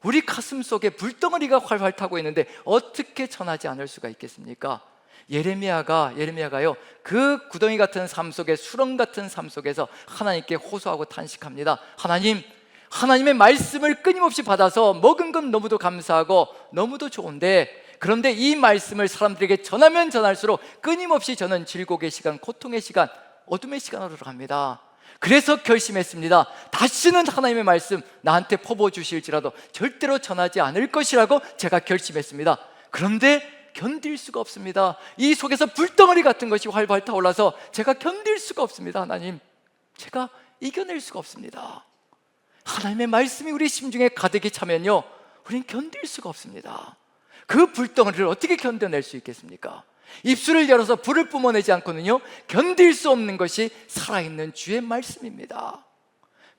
우리 가슴 속에 불덩어리가 활활 타고 있는데 어떻게 전하지 않을 수가 있겠습니까? 예레미야가요 그 구덩이 같은 삶 속에, 수렁 같은 삶 속에서 하나님께 호소하고 탄식합니다. 하나님의 말씀을 끊임없이 받아서 먹은 건 너무도 감사하고 너무도 좋은데, 그런데 이 말씀을 사람들에게 전하면 전할수록 끊임없이 저는 질곡의 시간, 고통의 시간, 어둠의 시간으로 갑니다. 그래서 결심했습니다. 다시는 하나님의 말씀 나한테 퍼부어 주실지라도 절대로 전하지 않을 것이라고 제가 결심했습니다. 그런데 견딜 수가 없습니다. 이 속에서 불덩어리 같은 것이 활발 타올라서 제가 견딜 수가 없습니다. 하나님, 제가 이겨낼 수가 없습니다. 하나님의 말씀이 우리 심중에 가득히 차면요 우린 견딜 수가 없습니다. 그 불덩어리를 어떻게 견뎌낼 수 있겠습니까? 입술을 열어서 불을 뿜어내지 않고는요 견딜 수 없는 것이 살아있는 주의 말씀입니다.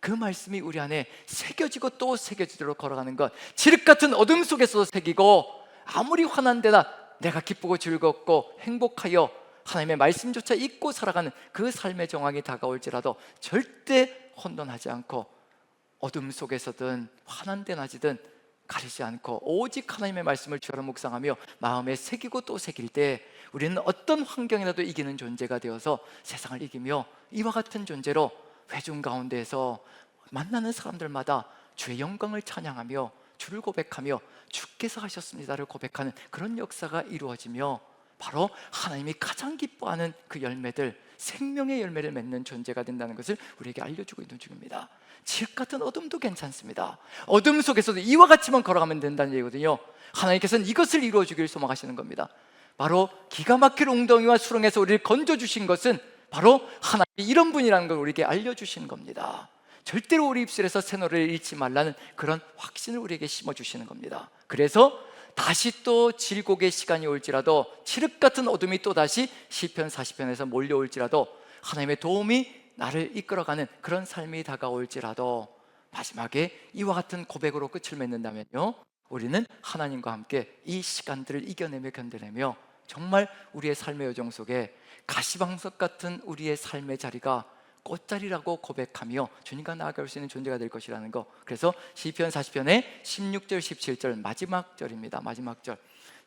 그 말씀이 우리 안에 새겨지고 또 새겨지도록 걸어가는 것, 칠흑 같은 어둠 속에서도 새기고, 아무리 환한 데나 내가 기쁘고 즐겁고 행복하여 하나님의 말씀조차 잊고 살아가는 그 삶의 정황이 다가올지라도 절대 혼돈하지 않고 어둠 속에서든 환한 대낮이든 가리지 않고 오직 하나님의 말씀을 주로 묵상하며 마음에 새기고 또 새길 때 우리는 어떤 환경이라도 이기는 존재가 되어서 세상을 이기며 이와 같은 존재로 회중 가운데에서 만나는 사람들마다 주의 영광을 찬양하며 주를 고백하며 주께서 하셨습니다를 고백하는 그런 역사가 이루어지며 바로 하나님이 가장 기뻐하는 그 열매들, 생명의 열매를 맺는 존재가 된다는 것을 우리에게 알려주고 있는 중입니다. 칠흑 같은 어둠도 괜찮습니다. 어둠 속에서도 이와 같이만 걸어가면 된다는 얘기거든요. 하나님께서는 이것을 이루어주길 소망하시는 겁니다. 바로 기가 막힐 웅덩이와 수렁에서 우리를 건져주신 것은 바로 하나님이 이런 분이라는 걸 우리에게 알려주시는 겁니다. 절대로 우리 입술에서 새 노래를 잃지 말라는 그런 확신을 우리에게 심어주시는 겁니다. 그래서 다시 또 질곡의 시간이 올지라도, 칠흑 같은 어둠이 또다시 시편 40편에서 몰려올지라도, 하나님의 도움이 나를 이끌어가는 그런 삶이 다가올지라도 마지막에 이와 같은 고백으로 끝을 맺는다면요, 우리는 하나님과 함께 이 시간들을 이겨내며 견뎌내며 정말 우리의 삶의 여정 속에 가시방석 같은 우리의 삶의 자리가 꽃자리라고 고백하며 주님과 나아갈 수 있는 존재가 될 것이라는 거. 그래서 시편 40편의 16절 17절 마지막 절입니다. 마지막 절,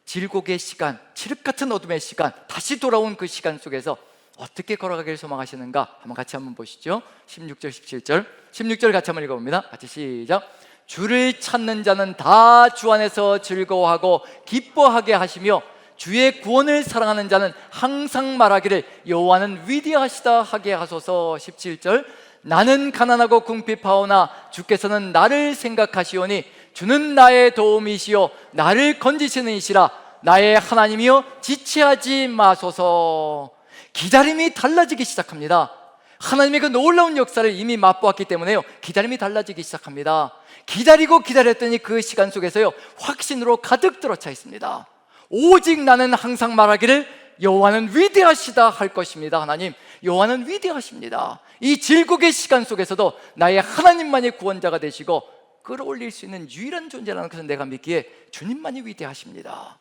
질곡의 시간, 칠흑 같은 어둠의 시간, 다시 돌아온 그 시간 속에서 어떻게 걸어가길 소망하시는가 한번 같이 한번 보시죠. 16절 17절, 16절 같이 한번 읽어봅니다. 같이 시작. 주를 찾는 자는 다 주 안에서 즐거워하고 기뻐하게 하시며 주의 구원을 사랑하는 자는 항상 말하기를 여호와는 위대하시다 하게 하소서. 17절, 나는 가난하고 궁핍하오나 주께서는 나를 생각하시오니 주는 나의 도움이시요 나를 건지시는 이시라. 나의 하나님이여 지체하지 마소서. 기다림이 달라지기 시작합니다. 하나님의 그 놀라운 역사를 이미 맛보았기 때문에요, 기다림이 달라지기 시작합니다. 기다리고 기다렸더니 그 시간 속에서요, 확신으로 가득 들어차 있습니다. 오직 나는 항상 말하기를 여호와는 위대하시다 할 것입니다. 하나님, 여호와는 위대하십니다. 이 질곡의 시간 속에서도 나의 하나님만이 구원자가 되시고 끌어올릴 수 있는 유일한 존재라는 것을 내가 믿기에 주님만이 위대하십니다.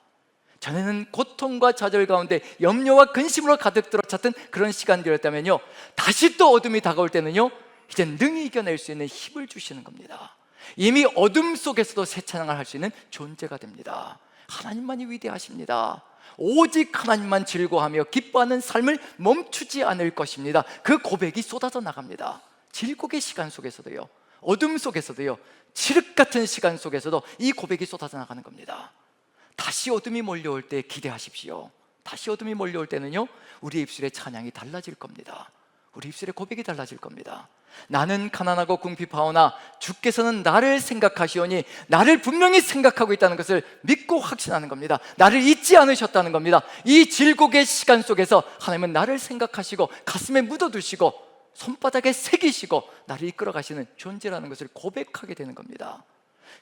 전에는 고통과 좌절 가운데 염려와 근심으로 가득 들어찼던 그런 시간들이었다면요, 다시 또 어둠이 다가올 때는요, 이제 능히 이겨낼 수 있는 힘을 주시는 겁니다. 이미 어둠 속에서도 새 찬양을 할 수 있는 존재가 됩니다. 하나님만이 위대하십니다. 오직 하나님만 즐거워하며 기뻐하는 삶을 멈추지 않을 것입니다. 그 고백이 쏟아져 나갑니다. 질곡의 시간 속에서도요, 어둠 속에서도요, 칠흑 같은 시간 속에서도 이 고백이 쏟아져 나가는 겁니다. 다시 어둠이 몰려올 때 기대하십시오. 다시 어둠이 몰려올 때는요, 우리 입술의 찬양이 달라질 겁니다. 우리 입술의 고백이 달라질 겁니다. 나는 가난하고 궁핍하오나 주께서는 나를 생각하시오니, 나를 분명히 생각하고 있다는 것을 믿고 확신하는 겁니다. 나를 잊지 않으셨다는 겁니다. 이 질곡의 시간 속에서 하나님은 나를 생각하시고 가슴에 묻어두시고 손바닥에 새기시고 나를 이끌어 가시는 존재라는 것을 고백하게 되는 겁니다.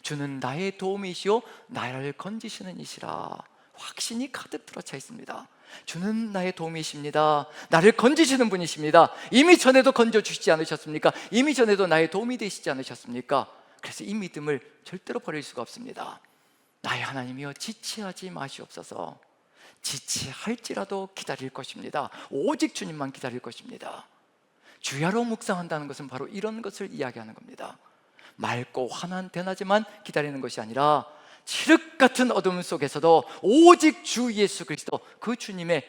주는 나의 도움이시오 나를 건지시는 이시라. 확신이 가득 들어차 있습니다. 주는 나의 도움이십니다. 나를 건지시는 분이십니다. 이미 전에도 건져주시지 않으셨습니까? 이미 전에도 나의 도움이 되시지 않으셨습니까? 그래서 이 믿음을 절대로 버릴 수가 없습니다. 나의 하나님이여 지체하지 마시옵소서. 지체할지라도 기다릴 것입니다. 오직 주님만 기다릴 것입니다. 주야로 묵상한다는 것은 바로 이런 것을 이야기하는 겁니다. 맑고 환한 대낮에만 기다리는 것이 아니라 칠흑 같은 어둠 속에서도 오직 주 예수 그리스도, 그 주님의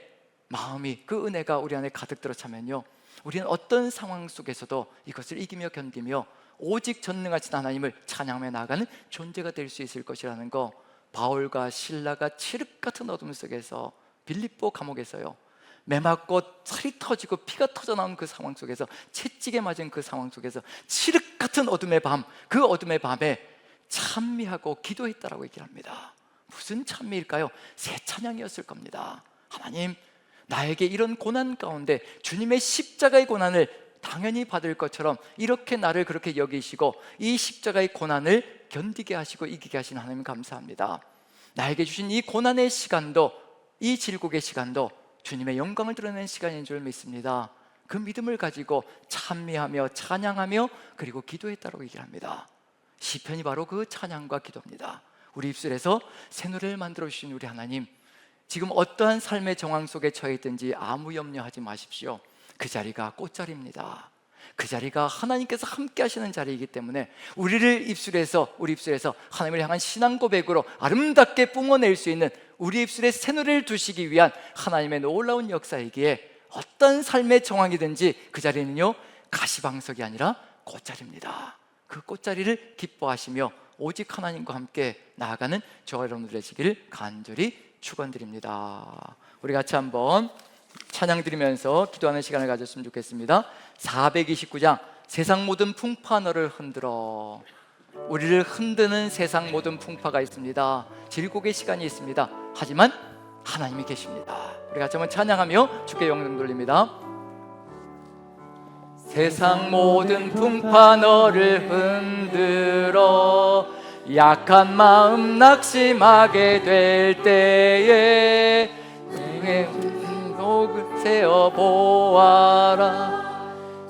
마음이, 그 은혜가 우리 안에 가득 들어차면요, 우리는 어떤 상황 속에서도 이것을 이기며 견디며 오직 전능하신 하나님을 찬양하며 나아가는 존재가 될 수 있을 것이라는 거. 바울과 실라가 칠흑 같은 어둠 속에서, 빌립보 감옥에서요, 매 맞고 살이 터지고 피가 터져나온 그 상황 속에서, 채찍에 맞은 그 상황 속에서 칠흑 같은 어둠의 밤, 그 어둠의 밤에 찬미하고 기도했다라고 얘기를 합니다. 무슨 찬미일까요? 새 찬양이었을 겁니다. 하나님, 나에게 이런 고난 가운데 주님의 십자가의 고난을 당연히 받을 것처럼 이렇게 나를 그렇게 여기시고 이 십자가의 고난을 견디게 하시고 이기게 하신 하나님 감사합니다. 나에게 주신 이 고난의 시간도, 이 질곡의 시간도 주님의 영광을 드러내는 시간인 줄 믿습니다. 그 믿음을 가지고 찬미하며 찬양하며 그리고 기도했다라고 얘기를 합니다. 시편이 바로 그 찬양과 기도입니다. 우리 입술에서 새 노래를 만들어 주신 우리 하나님, 지금 어떠한 삶의 정황 속에 처해 있든지 아무 염려하지 마십시오. 그 자리가 꽃자리입니다. 그 자리가 하나님께서 함께 하시는 자리이기 때문에 우리 입술에서 하나님을 향한 신앙 고백으로 아름답게 뿜어낼 수 있는 우리 입술에 새 노래를 두시기 위한 하나님의 놀라운 역사이기에 어떤 삶의 정황이든지 그 자리는요, 가시방석이 아니라 꽃자리입니다. 그 꽃자리를 기뻐하시며 오직 하나님과 함께 나아가는 저와 여러분들 되시기를 간절히 축원드립니다. 우리 같이 한번 찬양 드리면서 기도하는 시간을 가졌으면 좋겠습니다. 429장 세상 모든 풍파 너를 흔들어. 우리를 흔드는 세상 모든 풍파가 있습니다. 질곡의 시간이 있습니다. 하지만 하나님이 계십니다. 우리 같이 한번 찬양하며 주께 영광 돌립니다. 세상 모든 풍파 너를 흔들어 약한 마음 낙심하게 될 때에 주의 복을 세어 보아라.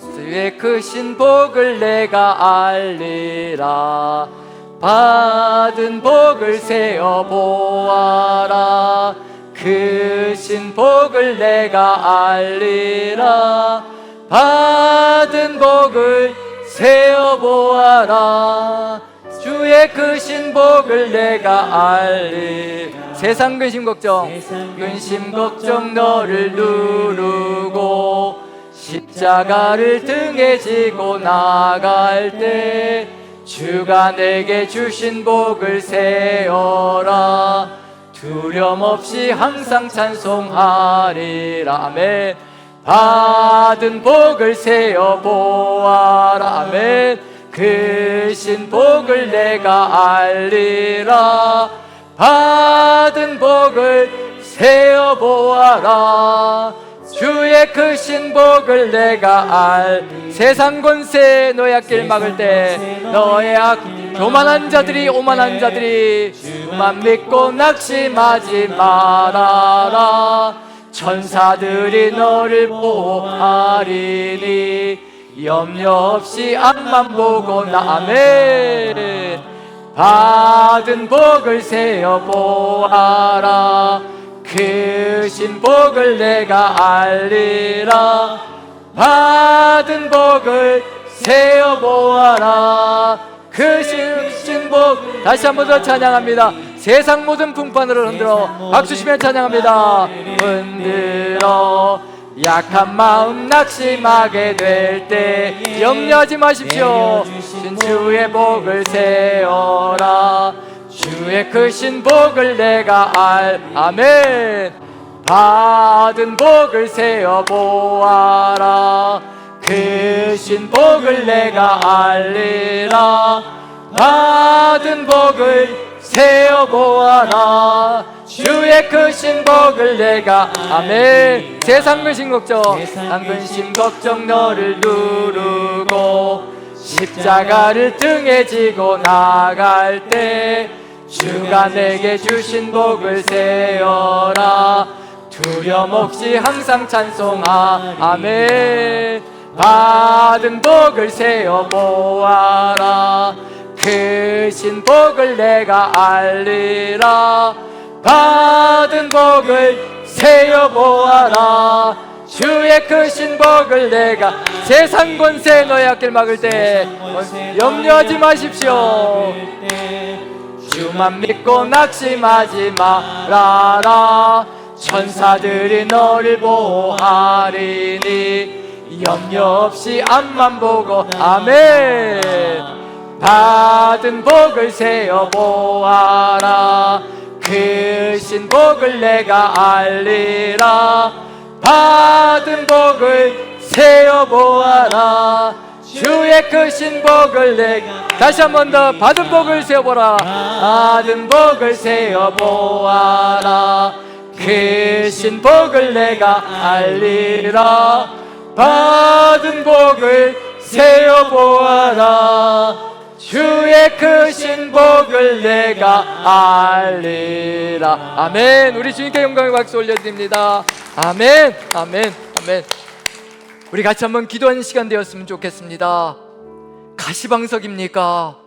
주의 크신 복을 내가 알리라. 받은 복을 세어 보아라. 크신 복을 내가 알리라. 받은 복을 세어 보아라. 주의 크신 복을 내가 알리. 세상 근심 걱정 너를 누르고 십자가를 등에 지고 나갈 때 주가 내게 주신 복을 세어라. 두려움 없이 항상 찬송하리라. 아멘. 받은 복을 세어 보아라. 아멘. 크신 복을 내가 알리라. 받은 복을 세어 보아라. 주의 크신 복을 내가 세상 권세 너의 앞길 막을 때 너의 교만한 자들이 오만한 자들이 주만 믿고 낙심하지 말아라. 천사들이 너를 보호하리니 염려 없이 앞만 보고 아멘. 받은 복을 세어 보아라. 크신 복을 내가 알리라. 받은 복을 세어 보아라. 크신 복. 다시 한 번 더 찬양합니다. 세상 모든 풍파를 흔들어 박수치며 찬양합니다. 흔들어 약한 마음 낙심하게 될 때 염려하지 마십시오. 주의 복을 세어라. 주의 크신 복을 내가 아멘. 받은 복을 세어 보아라. 크신 복을 내가 알리라. 받은 복을 세어 보아라. 주의 크신 복을 내가 아멘. 세상 근심 걱정 너를 누르고 십자가를 등에 지고 나갈 때 주가 내게 주신 복을 세어라. 두려움 없이 항상 아멘. 받은 복을 세어 보아라. 크신 복을 내가 알리라. 받은 복을 세어 보아라. 주의 크신 복을 내가 세상 권세 너의 앞길 막을 때 염려하지 마십시오. 주만 믿고 낙심하지 말아라. 천사들이 너를 보호하리니 염려 없이 앞만 보고 아멘. 받은 복을 세어 보아라. 크신 복을 내가 알리라. 받은 복을 세어 보아라. 주의 크신 복을 내가 다시 한 번 더 받은 복을 세어보라. 받은 복을 세어 보아라. 크신 복을 내가 알리라. 받은 복을 세어 보아라. 주의 크신 복을 내가 알리라. 아멘. 우리 주님께 영광의 박수 올려드립니다. 아멘. 아멘. 아멘. 우리 같이 한번 기도하는 시간 되었으면 좋겠습니다. 가시방석입니까?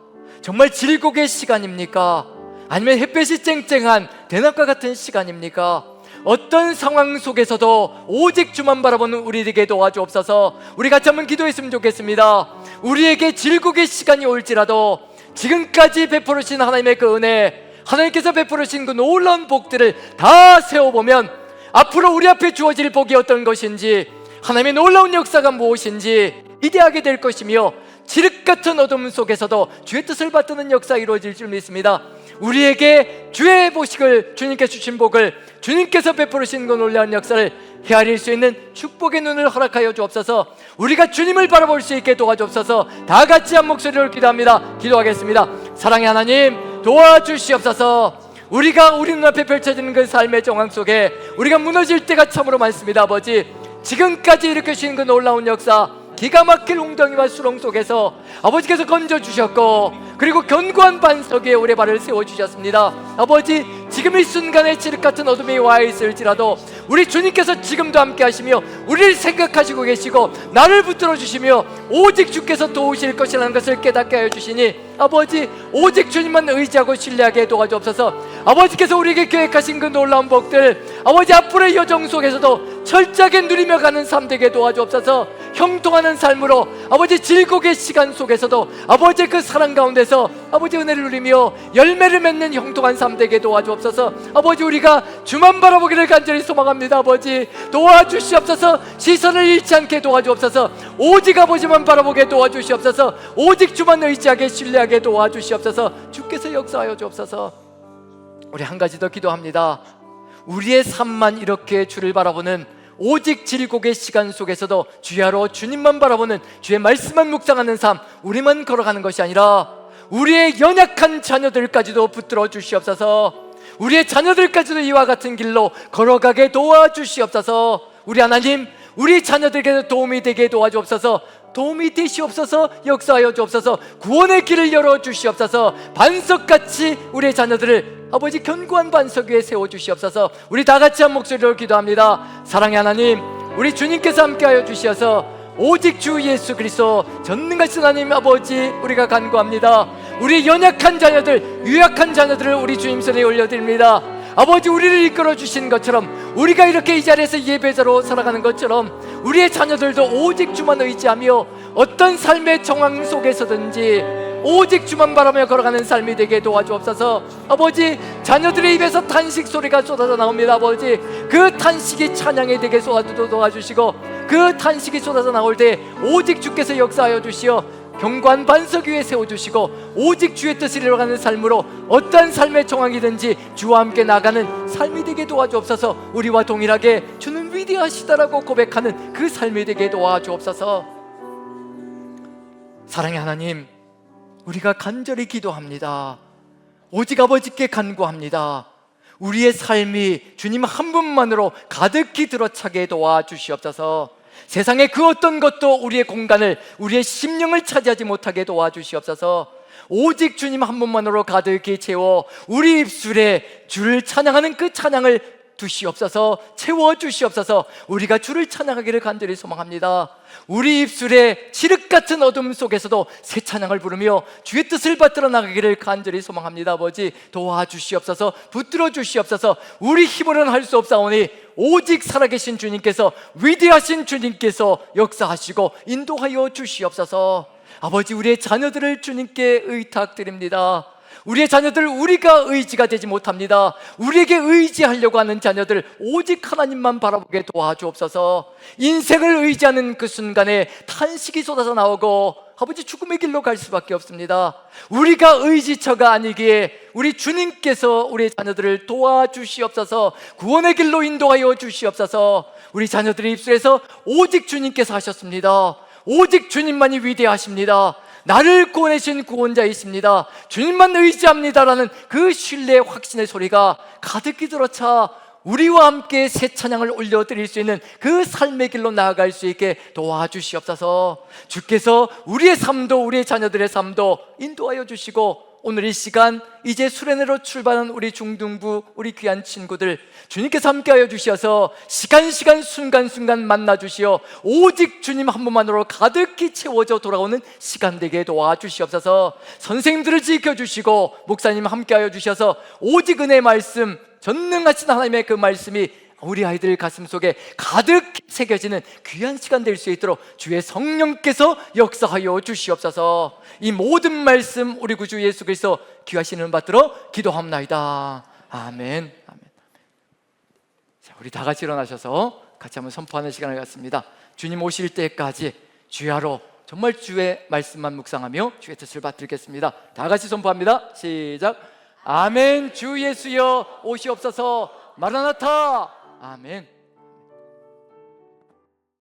정말 질곡의 시간입니까? 아니면 햇볕이 쨍쨍한 대낮과 같은 시간입니까? 어떤 상황 속에서도 오직 주만 바라보는 우리에게 도와주옵소서. 우리 같이 한번 기도했으면 좋겠습니다. 우리에게 질곡의 시간이 올지라도 지금까지 베풀으신 하나님의 그 은혜, 하나님께서 베풀으신 그 놀라운 복들을 다 세워보면 앞으로 우리 앞에 주어질 복이 어떤 것인지, 하나님의 놀라운 역사가 무엇인지 이해하게 될 것이며, 지륵같은 어둠 속에서도 주의 뜻을 받드는 역사가 이루어질 줄 믿습니다. 우리에게 주의 보식을, 주님께 주신 복을, 주님께서 베풀으신 그 놀라운 역사를 헤아릴 수 있는 축복의 눈을 허락하여 주옵소서. 우리가 주님을 바라볼 수 있게 도와주옵소서. 다 같이 한 목소리로 기도합니다. 기도하겠습니다. 사랑의 하나님, 도와주시옵소서. 우리가 우리 눈앞에 펼쳐지는 그 삶의 정황 속에 우리가 무너질 때가 참으로 많습니다. 아버지, 지금까지 일으키신 그 놀라운 역사 기가 막힐 웅덩이와 수렁 속에서 아버지께서 건져주셨고, 그리고 견고한 반석 위에 우리 발을 세워주셨습니다. 아버지, 지금 이 순간에 칠흑같은 어둠이 와 있을지라도 우리 주님께서 지금도 함께 하시며 우리를 생각하시고 계시고 나를 붙들어 주시며 오직 주께서 도우실 것이라는 것을 깨닫게 하여 주시니, 아버지, 오직 주님만 의지하고 신뢰하게 도와주옵소서. 아버지께서 우리에게 계획하신 그 놀라운 복들, 아버지, 앞으로의 여정 속에서도 철저하게 누리며 가는 삶 되게 도와주옵소서. 형통하는 삶으로, 아버지, 질곡의 시간 속에서도 아버지 그 사랑 가운데서 아버지 은혜를 누리며 열매를 맺는 형통한 삶 되게 도와주옵소서. 아버지, 우리가 주만 바라보기를 간절히 소망합니다. 아버지, 도와주시옵소서. 시선을 잃지 않게 도와주옵소서. 오직 아버지만 바라보게 도와주시옵소서. 오직 주만 의지하게 신뢰하게 도와주시옵소서. 주께서 역사하여 주옵소서. 우리 한 가지 더 기도합니다. 우리의 삶만 이렇게 주를 바라보는, 오직 질곡의 시간 속에서도 주야로 주님만 바라보는, 주의 말씀만 묵상하는 삶, 우리만 걸어가는 것이 아니라 우리의 연약한 자녀들까지도 붙들어 주시옵소서. 우리의 자녀들까지도 이와 같은 길로 걸어가게 도와주시옵소서. 우리 하나님, 우리 자녀들에게 도움이 되게 도와주옵소서. 도움이 되시옵소서. 역사하여 주옵소서. 구원의 길을 열어주시옵소서. 반석같이 우리의 자녀들을 아버지 견고한 반석 위에 세워주시옵소서. 우리 다같이 한 목소리로 기도합니다. 사랑의 하나님, 우리 주님께서 함께하여 주시어서 오직 주 예수 그리스도 전능하신 하나님 아버지, 우리가 간구합니다. 우리 연약한 자녀들, 유약한 자녀들을 우리 주님 손에 올려드립니다. 아버지, 우리를 이끌어 주신 것처럼, 우리가 이렇게 이 자리에서 예배자로 살아가는 것처럼 우리의 자녀들도 오직 주만 의지하며 어떤 삶의 정황 속에서든지 오직 주만 바라며 걸어가는 삶이 되게 도와주옵소서. 아버지, 자녀들의 입에서 탄식 소리가 쏟아져 나옵니다. 아버지, 그 탄식이 찬양이 되게 쏟아져 도와주시고, 그 탄식이 쏟아져 나올 때 오직 주께서 역사하여 주시어 견고한 반석 위에 세워주시고 오직 주의 뜻을 이루어가는 삶으로 어떠한 삶의 정황이든지 주와 함께 나가는 삶이 되게 도와주옵소서. 우리와 동일하게 주는 위대하시다라고 고백하는 그 삶이 되게 도와주옵소서. 사랑의 하나님, 우리가 간절히 기도합니다. 오직 아버지께 간구합니다. 우리의 삶이 주님 한 분만으로 가득히 들어차게 도와주시옵소서. 세상의 그 어떤 것도 우리의 공간을, 우리의 심령을 차지하지 못하게 도와주시옵소서. 오직 주님 한 분만으로 가득히 채워 우리 입술에 주를 찬양하는 그 찬양을 두시옵소서. 채워주시옵소서. 우리가 주를 찬양하기를 간절히 소망합니다. 우리 입술에 칠흑같은 어둠 속에서도 새 찬양을 부르며 주의 뜻을 받들어 나가기를 간절히 소망합니다. 아버지, 도와주시옵소서. 붙들어 주시옵소서. 우리 힘으로는 할 수 없사오니 오직 살아계신 주님께서, 위대하신 주님께서 역사하시고 인도하여 주시옵소서. 아버지, 우리의 자녀들을 주님께 의탁드립니다. 우리의 자녀들, 우리가 의지가 되지 못합니다. 우리에게 의지하려고 하는 자녀들 오직 하나님만 바라보게 도와주옵소서. 인생을 의지하는 그 순간에 탄식이 쏟아져 나오고 아버지, 죽음의 길로 갈 수밖에 없습니다. 우리가 의지처가 아니기에 우리 주님께서 우리 자녀들을 도와주시옵소서. 구원의 길로 인도하여 주시옵소서. 우리 자녀들의 입술에서 오직 주님께서 하셨습니다. 오직 주님만이 위대하십니다. 나를 구원하신 구원자이십니다. 주님만 의지합니다라는 그 신뢰의 확신의 소리가 가득히 들어차 우리와 함께 새 찬양을 올려드릴 수 있는 그 삶의 길로 나아갈 수 있게 도와주시옵소서. 주께서 우리의 삶도 우리의 자녀들의 삶도 인도하여 주시고, 오늘 이 시간 이제 수련회로 출발한 우리 중등부, 우리 귀한 친구들 주님께서 함께하여 주셔서 시간 순간 만나 주시어 오직 주님 한 분만으로 가득히 채워져 돌아오는 시간 되게 도와주시옵소서. 선생님들을 지켜주시고 목사님 함께하여 주셔서 오직 은혜의 말씀, 전능하신 하나님의 그 말씀이 우리 아이들 가슴 속에 가득 새겨지는 귀한 시간 될 수 있도록 주의 성령께서 역사하여 주시옵소서. 이 모든 말씀 우리 구주 예수 그리스도 귀하신 이름 받들어 기도합나이다. 아멘. 아멘. 자, 우리 다 같이 일어나셔서 같이 한번 선포하는 시간을 갖습니다. 주님 오실 때까지 주야로 정말 주의 말씀만 묵상하며 주의 뜻을 받들겠습니다. 다 같이 선포합니다. 시작. 아멘. 주 예수여 오시옵소서. 마라나타. 아멘.